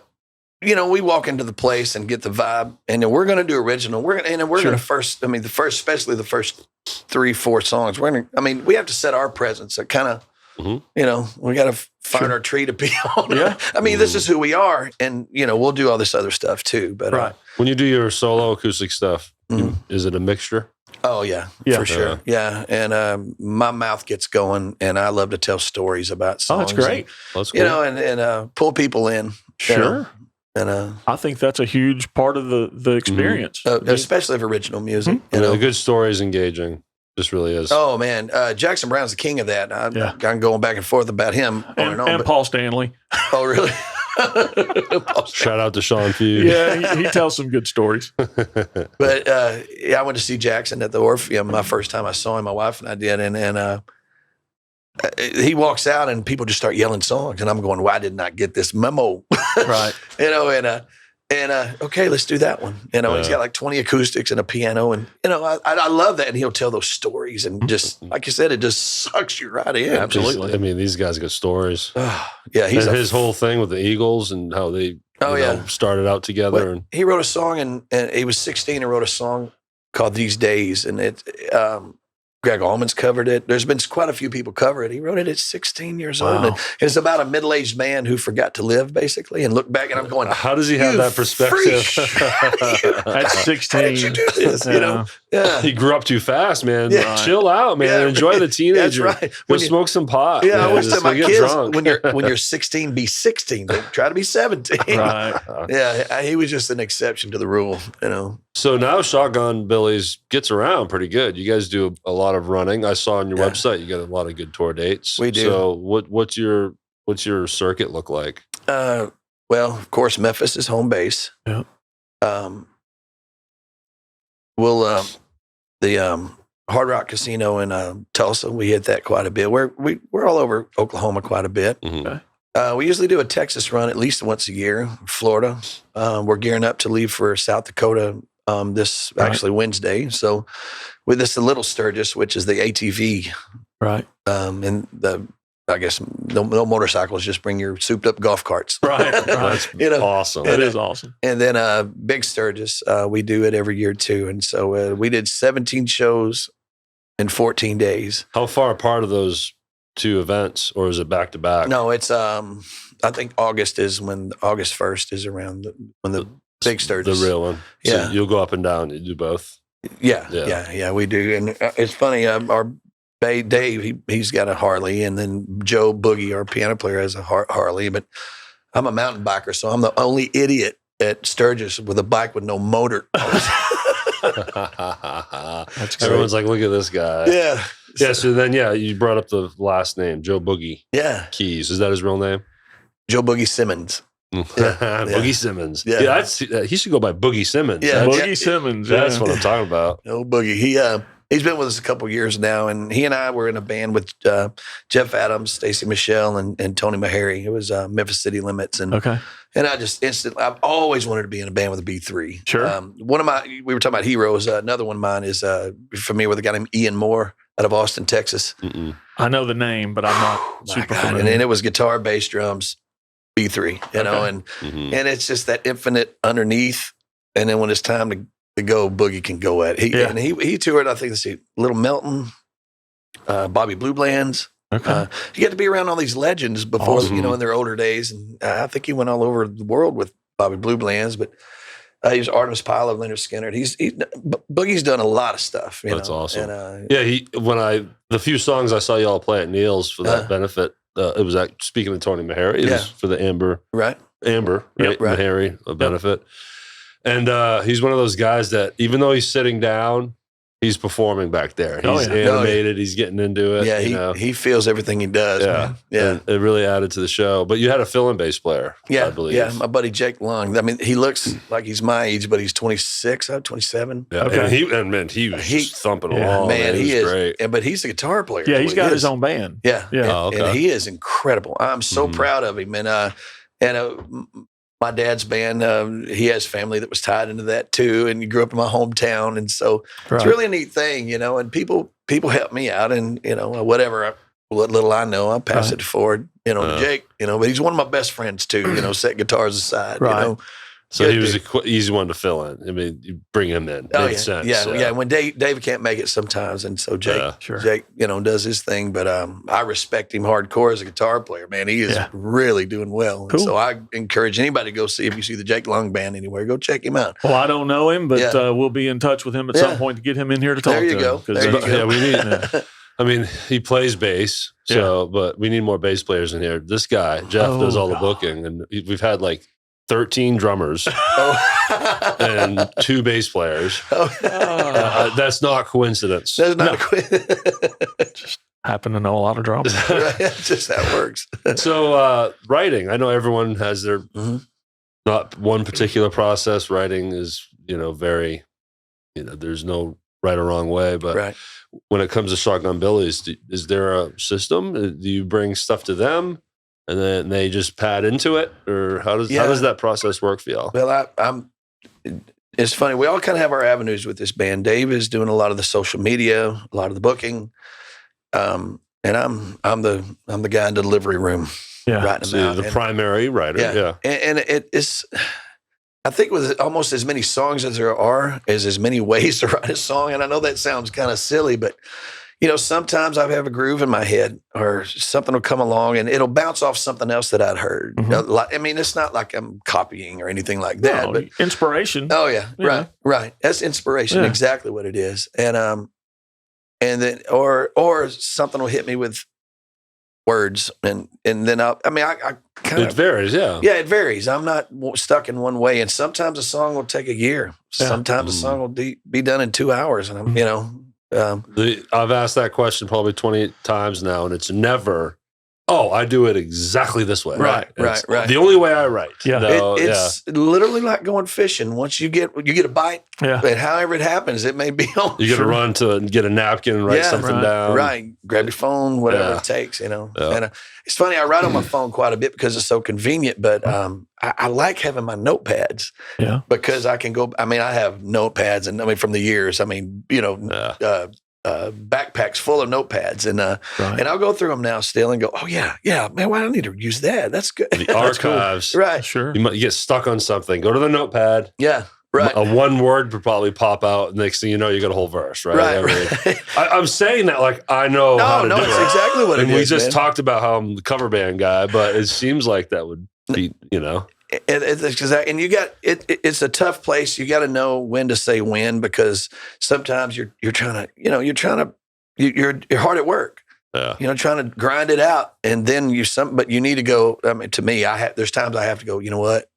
we walk into the place and get the vibe, and then we're going to do original. We're going to first, especially the first 3-4 songs. We have to set our presence. It kind of, we got to find our tree to be on. Yeah. This is who we are, and we'll do all this other stuff too. But when you do your solo acoustic stuff, is it a mixture? Oh yeah, for sure. Yeah, and my mouth gets going, and I love to tell stories about songs. Oh, that's great. That's cool. And pull people in. Sure. And I think that's a huge part of the experience, especially of original music. The good story is engaging. Just really is. Oh man, Jackson Brown's the king of that. I'm going back and forth about him and Paul Stanley. Oh really? Shout out to Sean Feud. Yeah, he tells some good stories. But I went to see Jackson at the Orpheum my first time I saw him. My wife and I did, and he walks out and people just start yelling songs, and I'm going, "Why didn't I get this memo?" Right. And okay, let's do that one. He's got like 20 acoustics and a piano, and I love that. And he'll tell those stories, and just like you said, it just sucks you right in. Absolutely. I mean, these guys got stories. Yeah, his whole thing with the Eagles and how they started out together. And he wrote a song, and he was 16 and wrote a song called "These Days," and it. Greg Allman's covered it. There's been quite a few people cover it. He wrote it at 16 years old. And it's about a middle-aged man who forgot to live, basically, and look back, and I'm going, how does he have that perspective? At 16. How did you do this? Yeah. He grew up too fast, man. Yeah. Chill out, man. Yeah, enjoy the teenager. That's right. Go smoke some pot. Yeah, I always tell my kids, drunk. when you're 16, be 16. Don't try to be 17. Right. Yeah, he was just an exception to the rule, So now ShotGunBillys gets around pretty good. You guys do a lot of running. I saw on your website you got a lot of good tour dates. We do. So what's your circuit look like? Well, of course, Memphis is home base. Yeah. The Hard Rock Casino in Tulsa, we hit that quite a bit. We're all over Oklahoma quite a bit. Mm-hmm. We usually do a Texas run at least once a year. Florida, we're gearing up to leave for South Dakota actually Wednesday. So with this, the Little Sturgis, which is the ATV, right? And I guess no motorcycles, just bring your souped up golf carts. Right. That's awesome. That is awesome. And then Big Sturgis, we do it every year too. And so we did 17 shows in 14 days. How far apart are those two events, or is it back to back? No, it's I think August 1st is around when the Big Sturgis, the real one. So you'll go up and down. You do both. Yeah, we do. And it's funny. Our Dave, he's got a Harley, and then Joe Boogie, our piano player, has a Harley. But I'm a mountain biker, so I'm the only idiot at Sturgis with a bike with no motor. That's Everyone's like, look at this guy. Yeah. Yeah. So then, you brought up the last name, Joe Boogie. Yeah. Keys. Is that his real name? Joe Boogie Simmons. Boogie Simmons. Yeah, he should go by Boogie Simmons. Yeah, Boogie Simmons. That's what I'm talking about. No Boogie. He's been with us a couple years now, and he and I were in a band with Jeff Adams, Stacey Michelle, and Tony Meharry. It was Memphis City Limits, and I just I've always wanted to be in a band with a B3. Sure. One of we were talking about heroes. Another one of mine is you're familiar with a guy named Ian Moore out of Austin, Texas. Mm-mm. I know the name, but I'm not super familiar. And it was guitar, bass, drums, B3. And it's just that infinite underneath, and then when it's time to go, Boogie can go at it. And he toured, I think, let's see, Little Melton, Bobby Blue Bland's. Okay. You get to be around all these legends before, in their older days. And I think he went all over the world with Bobby Blue Bland's, but he was Artemis Pyle of Leonard Skinner. Boogie's done a lot of stuff. That's awesome. And, the few songs I saw y'all play at Neil's for that benefit, it was speaking of Tony Meharry, it was for the Amber. Right. Amber, right? Right. Meharry, a benefit. And he's one of those guys that even though he's sitting down, he's performing back there. He's animated. He's getting into it. Yeah, he feels everything he does. Yeah, man. And it really added to the show. But you had a fill-in bass player, I believe. Yeah, my buddy Jake Long. I mean, he looks like he's my age, but he's 26, 27. Yeah, okay. And he was just thumping along. Man, he is great. But he's a guitar player. Yeah, he's got his own band. Yeah. And he is incredible. I'm so proud of him. And my dad's band, he has family that was tied into that too, and he grew up in my hometown, and so it's really a neat thing, and people help me out, and what little I know, I pass it forward, to Jake, but he's one of my best friends too, set guitars aside, So he was an easy one to fill in. I mean, you bring him in. Made sense. Yeah. When Dave can't make it sometimes, and so Jake, does his thing. But I respect him hardcore as a guitar player. Man, he is really doing well. Cool. So I encourage anybody to go see, if you see the Jake Long Band anywhere, go check him out. Well, I don't know him, but we'll be in touch with him at some point to get him in here to talk to him. There you go. Yeah, we need. I mean, he plays bass, but we need more bass players in here. This guy, Jeff, does all the booking, and we've had like 13 drummers and 2 bass players. That's not coincidence. That's not a coincidence. Just happen to know a lot of drummers. Right, just that works. So writing, I know everyone has their not one particular process. Writing is, very, there's no right or wrong way, but when it comes to ShotGunBillys, is there a system? Do you bring stuff to them and then they just pad into it, or how does that process work for y'all? Well, it's funny. We all kind of have our avenues with this band. Dave is doing a lot of the social media, a lot of the booking, and I'm the guy in the delivery room writing them out. The primary writer, and it's. I think with almost as many songs as there are, as many ways to write a song. And I know that sounds kind of silly, but, sometimes I have a groove in my head or something will come along and it'll bounce off something else that I'd heard. I mean, it's not like I'm copying or anything like that. But inspiration. Oh, yeah. Right. That's inspiration. Exactly what it is. And then, or something will hit me with words and then I kind of, it varies. Yeah, it varies. I'm not stuck in one way, and sometimes a song will take a year. Sometimes a song will be done in 2 hours, and I've asked that question probably 20 times now, and it's never, I do it exactly this way. Right. The only way I write. It's literally like going fishing. Once you get a bite, and however it happens, it may be on. You got to run to get a napkin and write something down. Right. Grab your phone, whatever it takes, And it's funny, I write on my phone quite a bit because it's so convenient, but I like having my notepads because I can go, I have notepads and from the years, backpacks full of notepads and I'll go through them now still and go, man, why do I need to use that? That's good. The archives. Cool. Right. Sure. You get stuck on something. Go to the notepad. Yeah. Right. A one word would probably pop out. Next thing you know, you got a whole verse, right? I'm saying that like I know how to do it. It's exactly what it is. We just talked about how I'm the cover band guy, but it seems like that would be, And you got it's a tough place. You got to know when to say when, because sometimes you're trying to, you're hard at work. Yeah. Trying to grind it out, and then but you need to go. To me, there's times I have to go. You know what?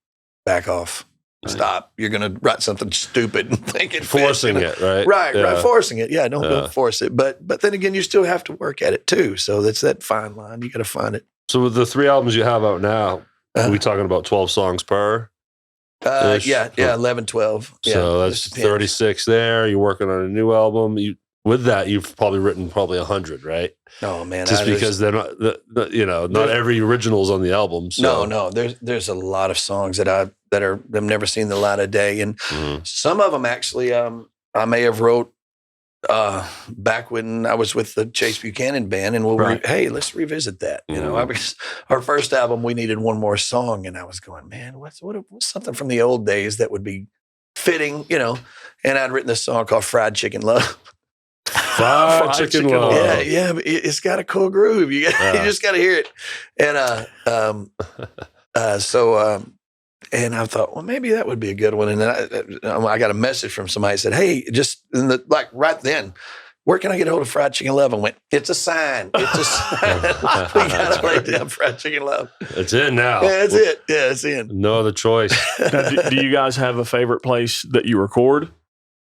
Back off. Stop. You're going to write something stupid and think it forcing it, right? Right. Forcing it. Yeah. Don't force it. But then again, you still have to work at it too. So that's that fine line. You got to find it. So with the 3 albums you have out now, are we talking about 12 songs per? 11, 12. So that's 36 there. You're working on a new album. With that, you've probably written 100, right? Oh man, just because they're not, not every original's on the album. So. No. There's a lot of songs that I've never seen the light of day, and some of them actually I may have wrote back when I was with the Chase Buchanan band, and hey, let's revisit that. Our first album, we needed one more song, and I was going, man, what's something from the old days that would be fitting, And I'd written this song called "Fried Chicken Love." Fried chicken love. Yeah, but it's got a cool groove. You just got to hear it. And and I thought, well, maybe that would be a good one. And then I got a message from somebody that said, hey, just right then, where can I get a hold of Fried Chicken Love? And went, it's a sign. It's a sign. We got to lay down Fried Chicken Love. It's in now. Yeah, that's it. Yeah, it's in. No other choice. Now, do you guys have a favorite place that you record?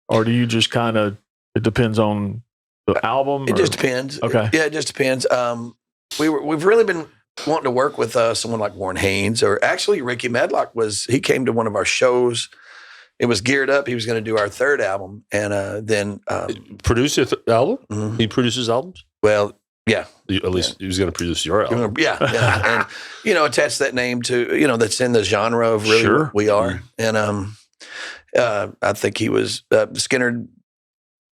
Or do you just kind of, it depends on the album? It just depends. Okay. Yeah, it just depends. We've really been wanting to work with someone like Warren Haynes, or actually Ricky Medlock he came to one of our shows. It was geared up. He was going to do our third album, and then produce your album. Mm-hmm. He produces albums. Well, yeah. At least he was going to produce your album. Yeah. And attach that name to that's in the genre of really what we are. And I think he was Skinner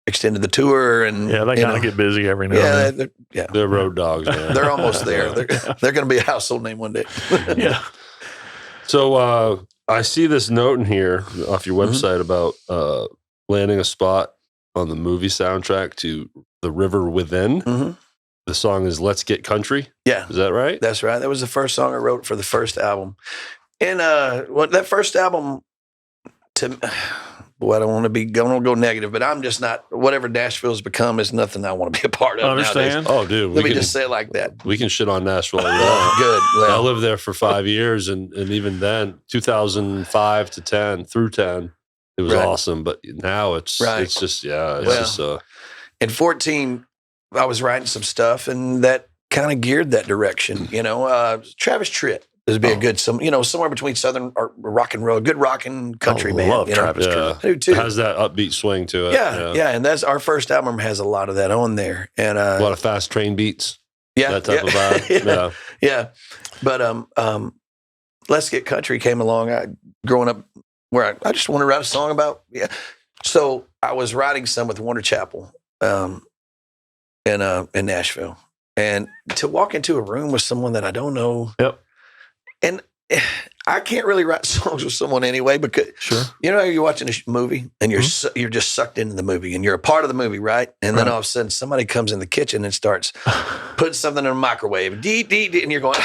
extended the tour, and they kind of get busy every now and then. They're road dogs, man. They're almost there. They're going to be a household name one day. Yeah. So I see this note in here off your website about landing a spot on the movie soundtrack to The River Within. Mm-hmm. The song is Let's Get Country. Yeah. Is that right? That's right. That was the first song I wrote for the first album. And that first album, I don't want to go negative, but I'm just not, whatever Nashville's become is nothing I want to be a part of Understand? nowadays. Oh, dude. Let me just say it like that. We can shit on Nashville. Good. Well, I lived there for 5 years, and even then, 2005 to 10, through 10, it was awesome. But now it's just, in 14, I was writing some stuff, and that kind of geared that direction. Travis Tritt would be a good, somewhere between Southern or rock and roll, good rockin' country man. Love Travis Tritt. I do too. It has that upbeat swing to it. Yeah. And that's our first album has a lot of that on there. And a lot of fast train beats. Yeah. That type of vibe. Yeah. But Let's Get Country came along. Growing up where I just want to write a song about. Yeah. So I was writing some with Warner Chappell in Nashville. And to walk into a room with someone that I don't know. Yep. And I can't really write songs with someone anyway because you're watching a movie and you're just sucked into the movie and you're a part of the movie, right? And then all of a sudden somebody comes in the kitchen and starts putting something in a microwave, and you're going,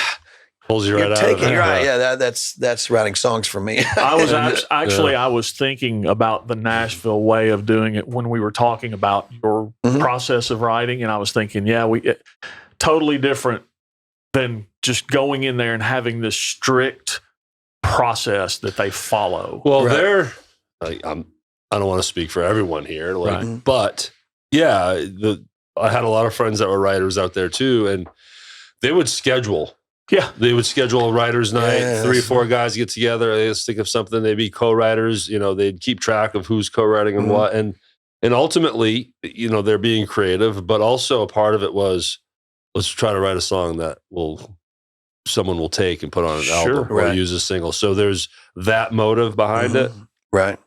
pulls you right out. You're right. Yeah, that's writing songs for me. I was thinking about the Nashville way of doing it when we were talking about your process of writing, and I was thinking, totally different than just going in there and having this strict process that they follow. Well, I don't want to speak for everyone here, but I had a lot of friends that were writers out there too, and they would schedule. Yeah. They would schedule a writer's night, 3 or 4 guys get together, they'd think of something, they'd be co-writers, they'd keep track of who's co-writing and what. And ultimately, they're being creative, but also a part of it was, let's try to write a song that someone will take and put on an album or use a single. So there's that motive behind it. Right.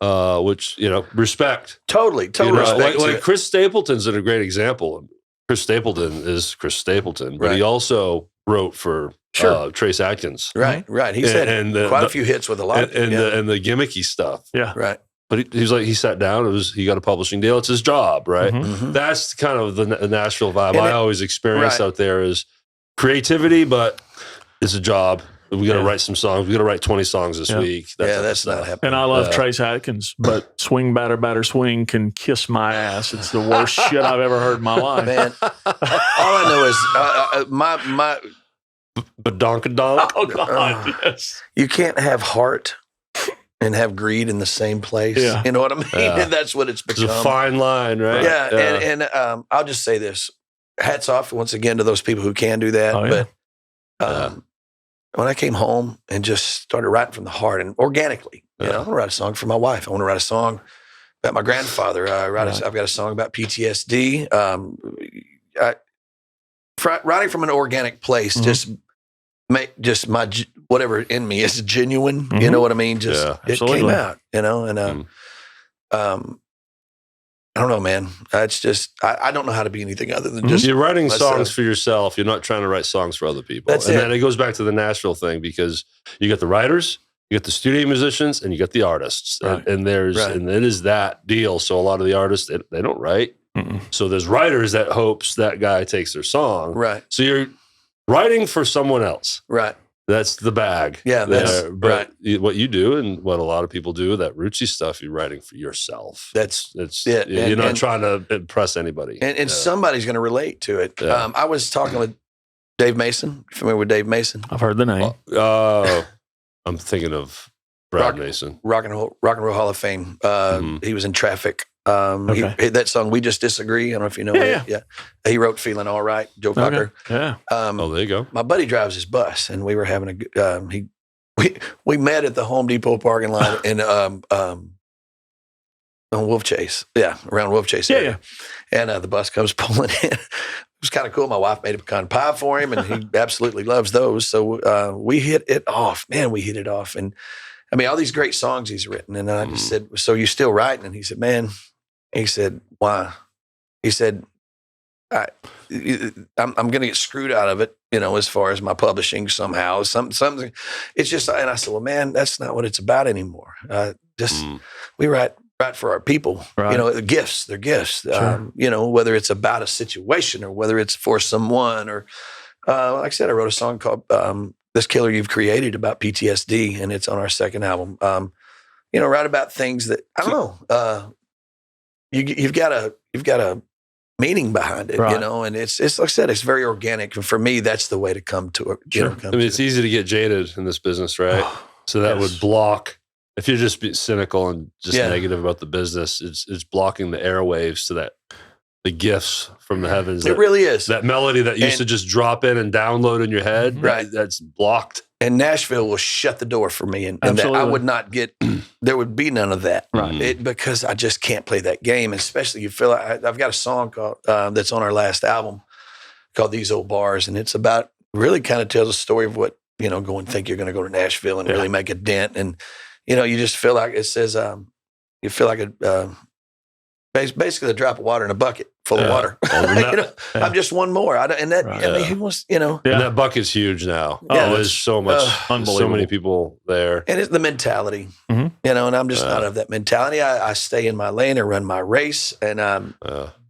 Which, Respect. Totally respect. Like Chris Stapleton's a great example. Chris Stapleton is Chris Stapleton, but he also wrote for Trace Atkins. Right. He's had quite a few hits with a lot of the gimmicky stuff. Yeah. Right. But he sat down. He got a publishing deal. It's his job, right? Mm-hmm. That's kind of the Nashville vibe I always experience out there is creativity, but it's a job. We got to write some songs. We got to write 20 songs this week. That's not happening. And I love Trace Atkins, but Swing Batter Batter Swing can kiss my ass. It's the worst shit I've ever heard in my life. Man, all I know is my badonkadonk. Oh God, yes. You can't have heart and have greed in the same place. Yeah. You know what I mean? Yeah. And that's what it's become. It's a fine line, right? Yeah. And I'll just say this. Hats off once again to those people who can do that. Oh, yeah. But when I came home and just started writing from the heart and organically, I want to write a song for my wife. I want to write a song about my grandfather. I've got a song about PTSD. Writing from an organic place, just my whatever in me is genuine. You know what I mean? It came out. And I don't know, man. It's just I don't know how to be anything other than just. You're writing songs for yourself. You're not trying to write songs for other people. Then it goes back to the Nashville thing because you got the writers, you got the studio musicians, and you got the artists. Right. And it is that deal. So a lot of the artists they don't write. Mm-mm. So there's writers that hopes that guy takes their song. Right. So you're writing for someone else. Right. That's the bag. Yeah, that's but what you do and what a lot of people do, that rootsy stuff, you're writing for yourself. It's it. You're not trying to impress anybody. And somebody's going to relate to it. Yeah. I was talking with Dave Mason. Familiar with Dave Mason? I've heard the name. I'm thinking of Brad Mason. Rock and Roll Hall of Fame. He was in Traffic. That song "We Just Disagree." I don't know if you know it. Yeah. He wrote "Feeling All Right." Joe Cocker. Yeah. There you go. My buddy drives his bus, and we were having we met at the Home Depot parking lot in on Wolf Chase. Yeah, around Wolf Chase area. Yeah. And the bus comes pulling in. It was kind of cool. My wife made a pecan pie for him, and he absolutely loves those. So we hit it off. Man, we hit it off, and I mean all these great songs he's written. And I just said, "So you still writing?" And he said, "Man." He said, "Why?" He said, I'm going to get screwed out of it, as far as my publishing somehow. Something. It's just, and I said, well, man, that's not what it's about anymore. We write for our people. Right. The gifts, they're gifts. Sure. Whether it's about a situation or whether it's for someone, or like I said, I wrote a song called "This Killer You've Created" about PTSD, and it's on our second album. Write about things that I don't know. You've got a meaning behind it, right. And it's like I said, it's very organic. And for me, that's the way to come to it. Sure. It's easy to get jaded in this business, right? So that would block, if you're just cynical and just negative about the business, it's blocking the airwaves to the gifts from the heavens. It really is. That melody that used to just drop in and download in your head, right? That's blocked. And Nashville will shut the door for me, and that I would not get. There would be none of that, right? Because I just can't play that game. Especially, you feel like I've got a song called that's on our last album called "These Old Bars," and it's about really kind of tells a story of what go and think you're going to go to Nashville and really make a dent, and you just feel like it says you feel like basically a drop of water in a bucket full of water. I'm just one more. He wants, And that bucket's huge now. There's so much, so many people there. And it's the mentality, and I'm just not of that mentality. I stay in my lane and run my race, and I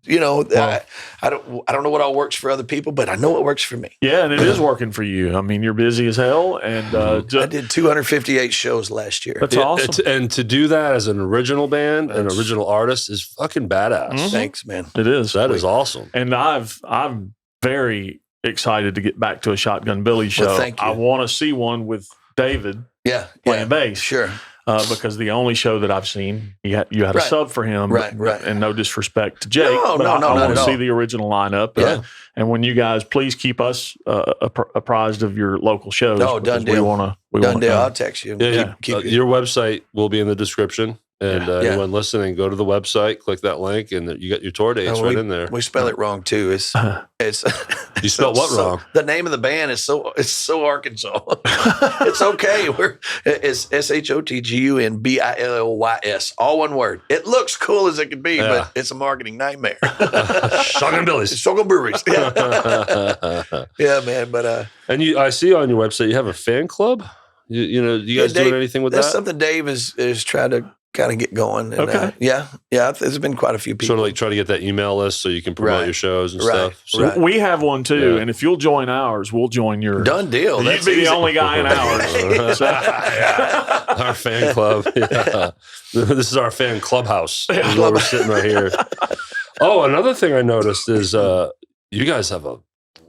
don't know what all works for other people, but I know what works for me. Yeah, and it is working for you. I mean, you're busy as hell, and I did 258 shows last year. That's awesome. And to do that as an original band, an original artist, is fucking badass. Mm-hmm. Thanks, man. It is. That is awesome. And I'm very excited to get back to a ShotGunBillys show. Well, thank you. I want to see one with David playing bass. Sure. Because the only show that I've seen, you had a sub for him, right. And no disrespect to Jake, no, I want to see all. the original lineup. And when you guys please keep us apprised of your local shows. Oh, done deal. Done deal. I'll text you. Your website will be in the description. And anyone listening, go to the website, click that link, and you got your tour dates right in there. We spell it wrong too. It's you spelled what wrong? The name of the band is so Arkansas. It's okay. It's ShotGunBillys, all one word. It looks cool as it can be, but it's a marketing nightmare. ShotGunBillys. ShotGunBillys. Yeah, man. But and I see on your website you have a fan club. You guys doing anything with that? That's something Dave is trying to kind of get going. And, okay. There's been quite a few people. Sort of like try to get that email list so you can promote your shows and stuff. So we have one too, and if you'll join ours, we'll join yours. Done deal. You'd be the only guy in ours. Our fan club. Yeah. This is our fan clubhouse. We're sitting right here. Oh, another thing I noticed is you guys have a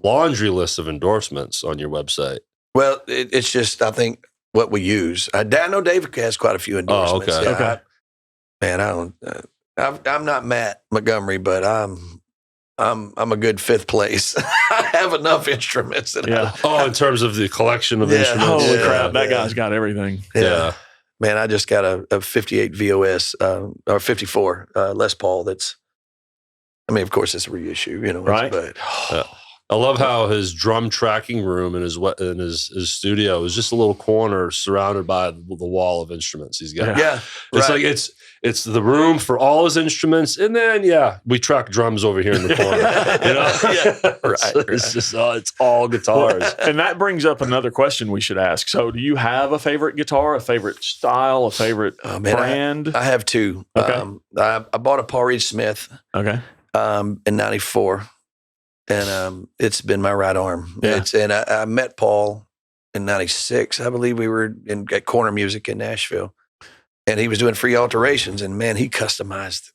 laundry list of endorsements on your website. Well, it's just, I think, what we use. I know David has quite a few endorsements. Oh, okay. I'm not Matt Montgomery, but I'm a good fifth place. I have enough instruments. In terms of the collection of instruments. Holy crap, that guy's got everything. Yeah. Man, I just got a 58 VOS, or 54 Les Paul that's, of course, it's a reissue, right? But I love how his drum tracking room in his studio is just a little corner surrounded by the wall of instruments he's got. Yeah, it's like it's the room for all his instruments, and then we track drums over here in the corner. It's just it's all guitars. And that brings up another question we should ask. So, do you have a favorite guitar, a favorite style, a favorite brand? I have two. Okay. I bought a Paul Reed Smith. Okay. In '94. And it's been my right arm. Yeah. And I met Paul in '96. I believe we were at Corner Music in Nashville. And he was doing free alterations. And, man, he customized.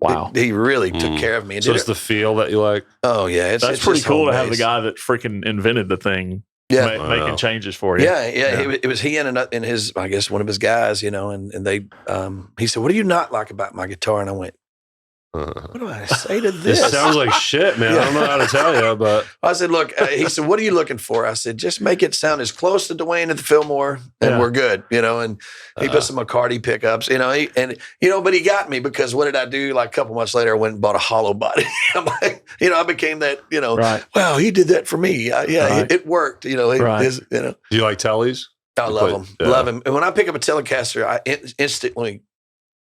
Wow. He really took care of me. So it's the feel that you like? Oh, yeah. That's pretty cool to have the guy that freaking invented the thing making changes for you. Yeah. It was he and his, I guess, one of his guys, and they, he said, "What do you not like about my guitar?" And I went, what do I say to this? This sounds like shit, man. I don't know how to tell you, but I said, look, he said, "What are you looking for?" I said, "Just make it sound as close to Dwayne at the Fillmore and we're good," and he put some McCarty pickups, but he got me because what did I do? Like a couple months later, I went and bought a hollow body. I'm like, I became that, wow, he did that for me. It worked, Do you like Tellies? I love them. Love him. And when I pick up a Telecaster, I instantly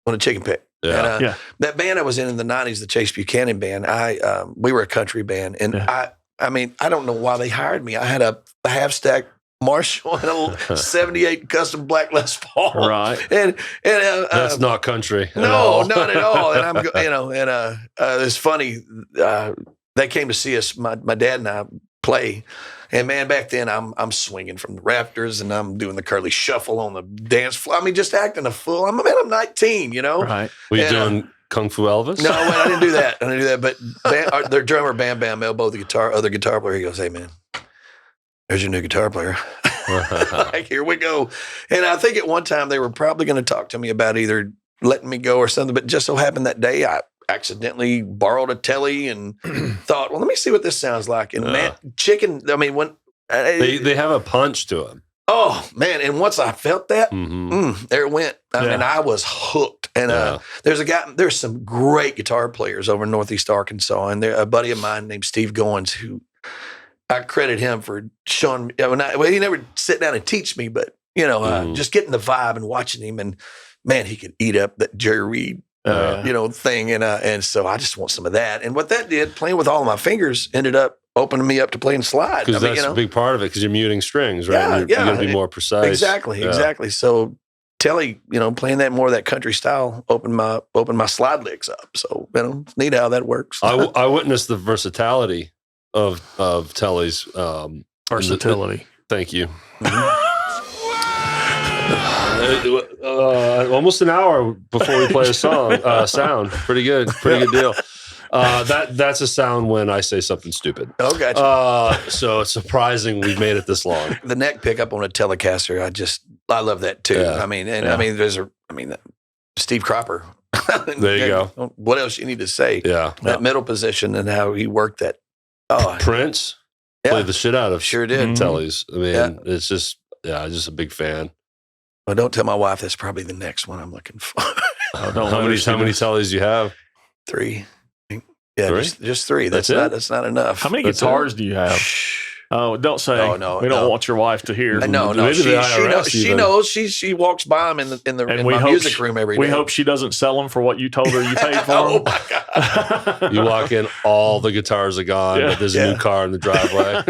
want a chicken pick. Yeah. And that band I was in the 90s, the Chase Buchanan band, we were a country band. And I mean, I don't know why they hired me. I had a half-stack Marshall and a 78 custom black Les Paul. Right. And that's not country. No, not at all. And I'm, it's funny. They came to see us, my dad and I play. And man, back then I'm swinging from the rafters and I'm doing the curly shuffle on the dance floor. I mean, just acting a fool. I'm 19, you know? Right. Were you doing Kung Fu Elvis? No, I didn't do that. But their drummer, Bam Bam, elbowed the other guitar player. He goes, "Hey, man, there's your new guitar player." Like, here we go. And I think at one time they were probably going to talk to me about either letting me go or something. But just so happened that day I accidentally borrowed a telly and thought, well, let me see what this sounds like. And man, I mean, when they have a punch to them. Oh man! And once I felt that, there it went. I mean, I was hooked. And there's some great guitar players over in Northeast Arkansas, and a buddy of mine named Steve Goins, who I credit him for showing me. Well, he never sit down and teach me, but just getting the vibe and watching him, and man, he could eat up that Jerry Reed, thing, and so I just want some of that. And what that did, playing with all of my fingers, ended up opening me up to playing slide. Because that's a big part of it, because you're muting strings, right? You're going to be more precise. Exactly. So telly, playing that more of that country style opened my slide licks up. So it's neat how that works. I witnessed the versatility of telly's versatility. Thank you. Almost an hour before we play a sound. Pretty good deal. That's a sound when I say something stupid. Oh, gotcha. So it's surprising we've made it this long. The neck pickup on a Telecaster, I love that too. Yeah. I mean, Steve Cropper. There you go. What else you need to say? Yeah. That middle position and how he worked that. Oh, Prince played the shit out of sure did. Tellies. I mean, it's just a big fan. Well, don't tell my wife that's probably the next one I'm looking for. How many Tellies do you have? 3. Yeah, 3? Just 3. That's not enough. How many guitars do you have? Oh, don't say. Oh, no, we don't want your wife to hear. No. She knows. She walks by them in my music room every day. We hope she doesn't sell them for what you told her you paid for them. Oh my God! You walk in, all the guitars are gone, but there's a new car in the driveway.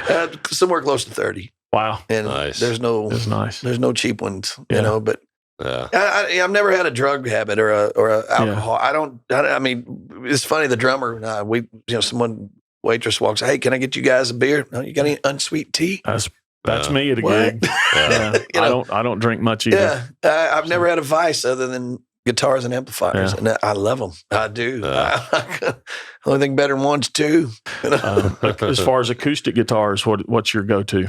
That's somewhere close to 30. Wow, and nice. There's no cheap ones, but. Yeah. I've never had a drug habit or a alcohol. I mean, it's funny. The drummer, someone waitress walks. Hey, can I get you guys a beer? No, you got any unsweet tea? That's me at a gig. I don't drink much either. Yeah, I've never had a vice other than guitars and amplifiers, and I love them. I do. Only thing better than one's 2. As far as acoustic guitars, what's your go-to?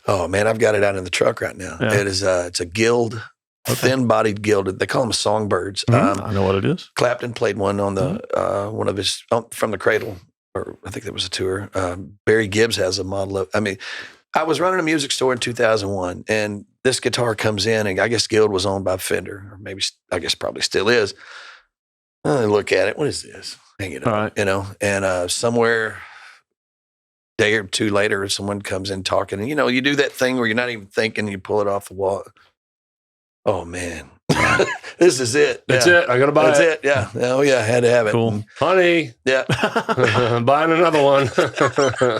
Oh man, I've got it out in the truck right now. Yeah. It is. It's a Guild. Thin-bodied gilded. They call them songbirds. I know what it is. Clapton played one on the one of his From the Cradle, or I think that was a tour. Barry Gibbs has a model of. I mean, I was running a music store in 2001, and this guitar comes in, and I guess Guild was owned by Fender, or maybe I guess probably still is. I look at it. What is this? Hang it up, and somewhere. Day or 2 later, someone comes in talking, and you do that thing where you're not even thinking, you pull it off the wall. Oh man, this is it. That's it. I gotta buy it. That's it. Yeah. Oh yeah, I had to have it. Cool, honey. Yeah, I'm buying another one.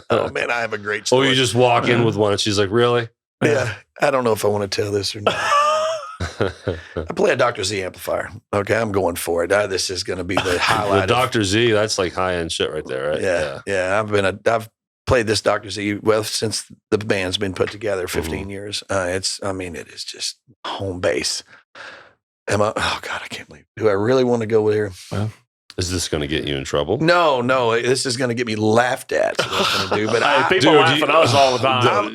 Oh man, I have a great story. Oh, you just walk in with one, and she's like, "Really?" Yeah. I don't know if I want to tell this or not. I play a Dr. Z amplifier. Okay, I'm going for it. This is going to be the highlight. The Dr. Z, that's like high end shit right there, right? Yeah. I've played this Dr. Z since the band's been put together 15 years. It is just home base. Oh God, I can't believe. Do I really want to go there? Well, is this going to get you in trouble? No. This is going to get me laughed at. That's what I'm going to do. But people laugh at us all the time.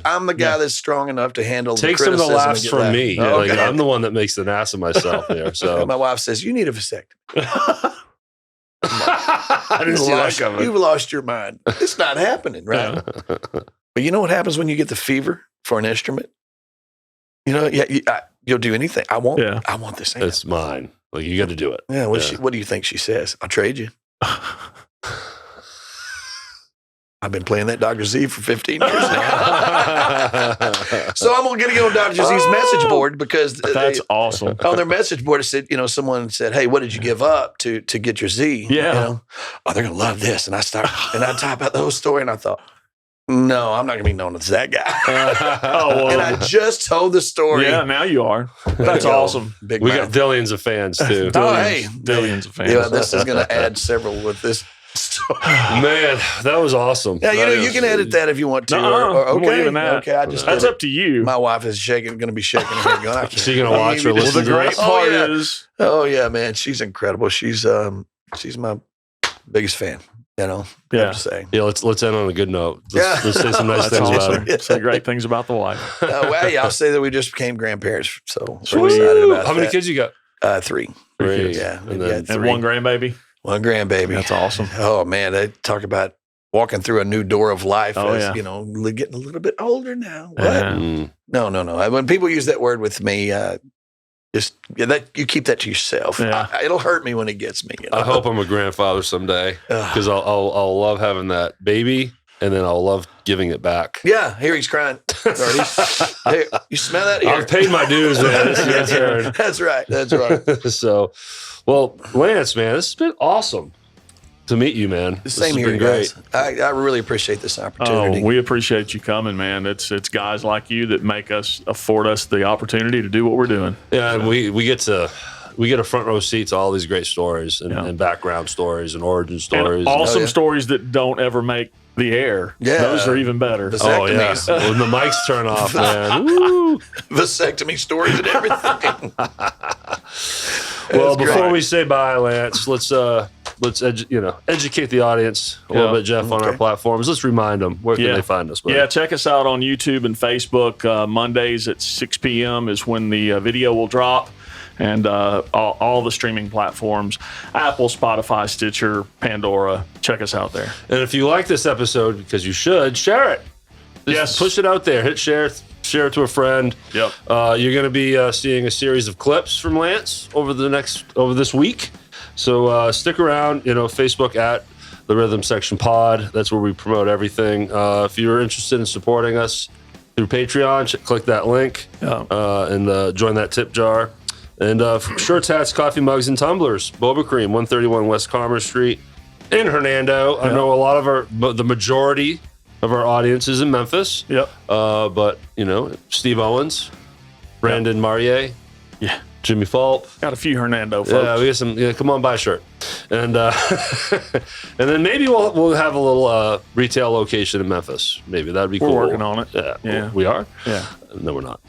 I'm the guy that's strong enough to handle. Take the some of the laughs from me. Okay. Like, I'm the one that makes an ass of myself here. So my wife says you need a vasectomy. I didn't see that coming. You've lost your mind. It's not happening, right? But you know what happens when you get the fever for an instrument? You'll do anything. I want this. It's mine. Like, you got to do it. Yeah. What do you think she says? I'll trade you. I've been playing that Dr. Z for 15 years now. So I'm going to get on Dr. Z's message board because that's awesome. On their message board, it said, someone said, hey, what did you give up to get your Z? Yeah. Oh, they're going to love this. And I type out the whole story and I thought, no, I'm not going to be known as that guy. And I just told the story. Yeah, now you are. That's awesome. We got billions of fans too. Billions of fans. Yeah, this is going to add several with this story. Man, that was awesome. Yeah, you can edit that if you want to. Okay, that's up to you. My wife is going to be shaking her head going, She's going to watch or listen to the great part is, oh yeah, man, she's incredible. She's my biggest fan. I have to say. Yeah, let's end on a good note. Let's say some nice things about her. Say great things about the wife. I'll say that we just became grandparents, so we're excited about How many kids you got? 3. 3 kids. Yeah, and one grandbaby. One grandbaby. That's awesome. Oh man, they talk about walking through a new door of life. Oh, as, getting a little bit older now. What? No. When people use that word with me, you keep that to yourself. Yeah. It'll hurt me when it gets me. I hope I'm a grandfather someday because I'll love having that baby, and then I'll love giving it back. Yeah, here he's crying. Hey, you smell that? Here. I've paid my dues, man. It's your turn. That's right. So, well, Lance, man, this has been awesome to meet you, man. Same here, guys. I really appreciate this opportunity. We appreciate you coming, man. It's guys like you that afford us the opportunity to do what we're doing. Yeah, and we get a front row seat to all these great stories and background stories and origin stories. And awesome stories that don't ever make the air. Yeah. Those are even better. Vasectomies. Oh, yeah. When the mics turn off, man. Woo. Vasectomy stories and everything. Well, before we say bye, Lance, let's educate the audience a little bit, Jeff, on our platforms. Let's remind them, where can they find us? Buddy? Yeah, check us out on YouTube and Facebook. Mondays at 6 p.m. is when the video will drop. And all the streaming platforms, Apple, Spotify, Stitcher, Pandora. Check us out there. And if you like this episode, because you should, share it. Just push it out there. Hit share it to a friend. Yep. You're going to be seeing a series of clips from Lance over this week. So stick around. Facebook at the Rhythm Section Pod. That's where we promote everything. If you're interested in supporting us through Patreon, click that link and join that tip jar. And shirts, hats, coffee mugs, and tumblers. Boba Cream, 131 West Commerce Street in Hernando. I know a lot of the majority of our audience is in Memphis. Yep. But, Steve Owens, Brandon Marier, Jimmy Falk. Got a few Hernando folks. Yeah, we got some. Come on, buy a shirt. And and then maybe we'll have a little retail location in Memphis. Maybe that'd be cool. We're working on it. Yeah. We are? Yeah. No, we're not.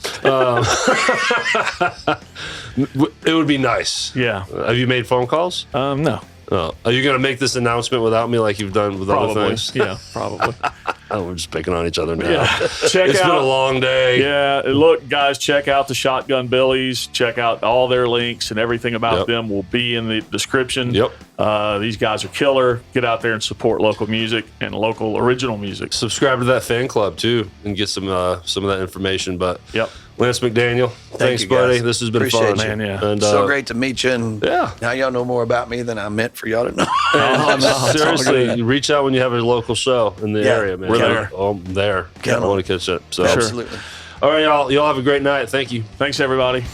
It would be nice. Yeah. Have you made phone calls? No. Oh. Are you going to make this announcement without me like you've done with other things? Yeah, probably. We're just picking on each other now. Yeah. It's been a long day. Yeah. Look, guys, check out the ShotGunBillys. Check out all their links, and everything about them will be in the description. Yep. These guys are killer. Get out there and support local music and local original music. Subscribe to that fan club too and get some of that information. But Lance McDaniel, thanks, you, buddy. guys. This has been Appreciate fun, man. Yeah. And, so great to meet you. And now y'all know more about me than I meant for y'all to know. Seriously, you reach out when you have a local show in the area, man. We're there. I'm there. I want to catch it. So. Absolutely. All right, y'all. Y'all have a great night. Thank you. Thanks, everybody.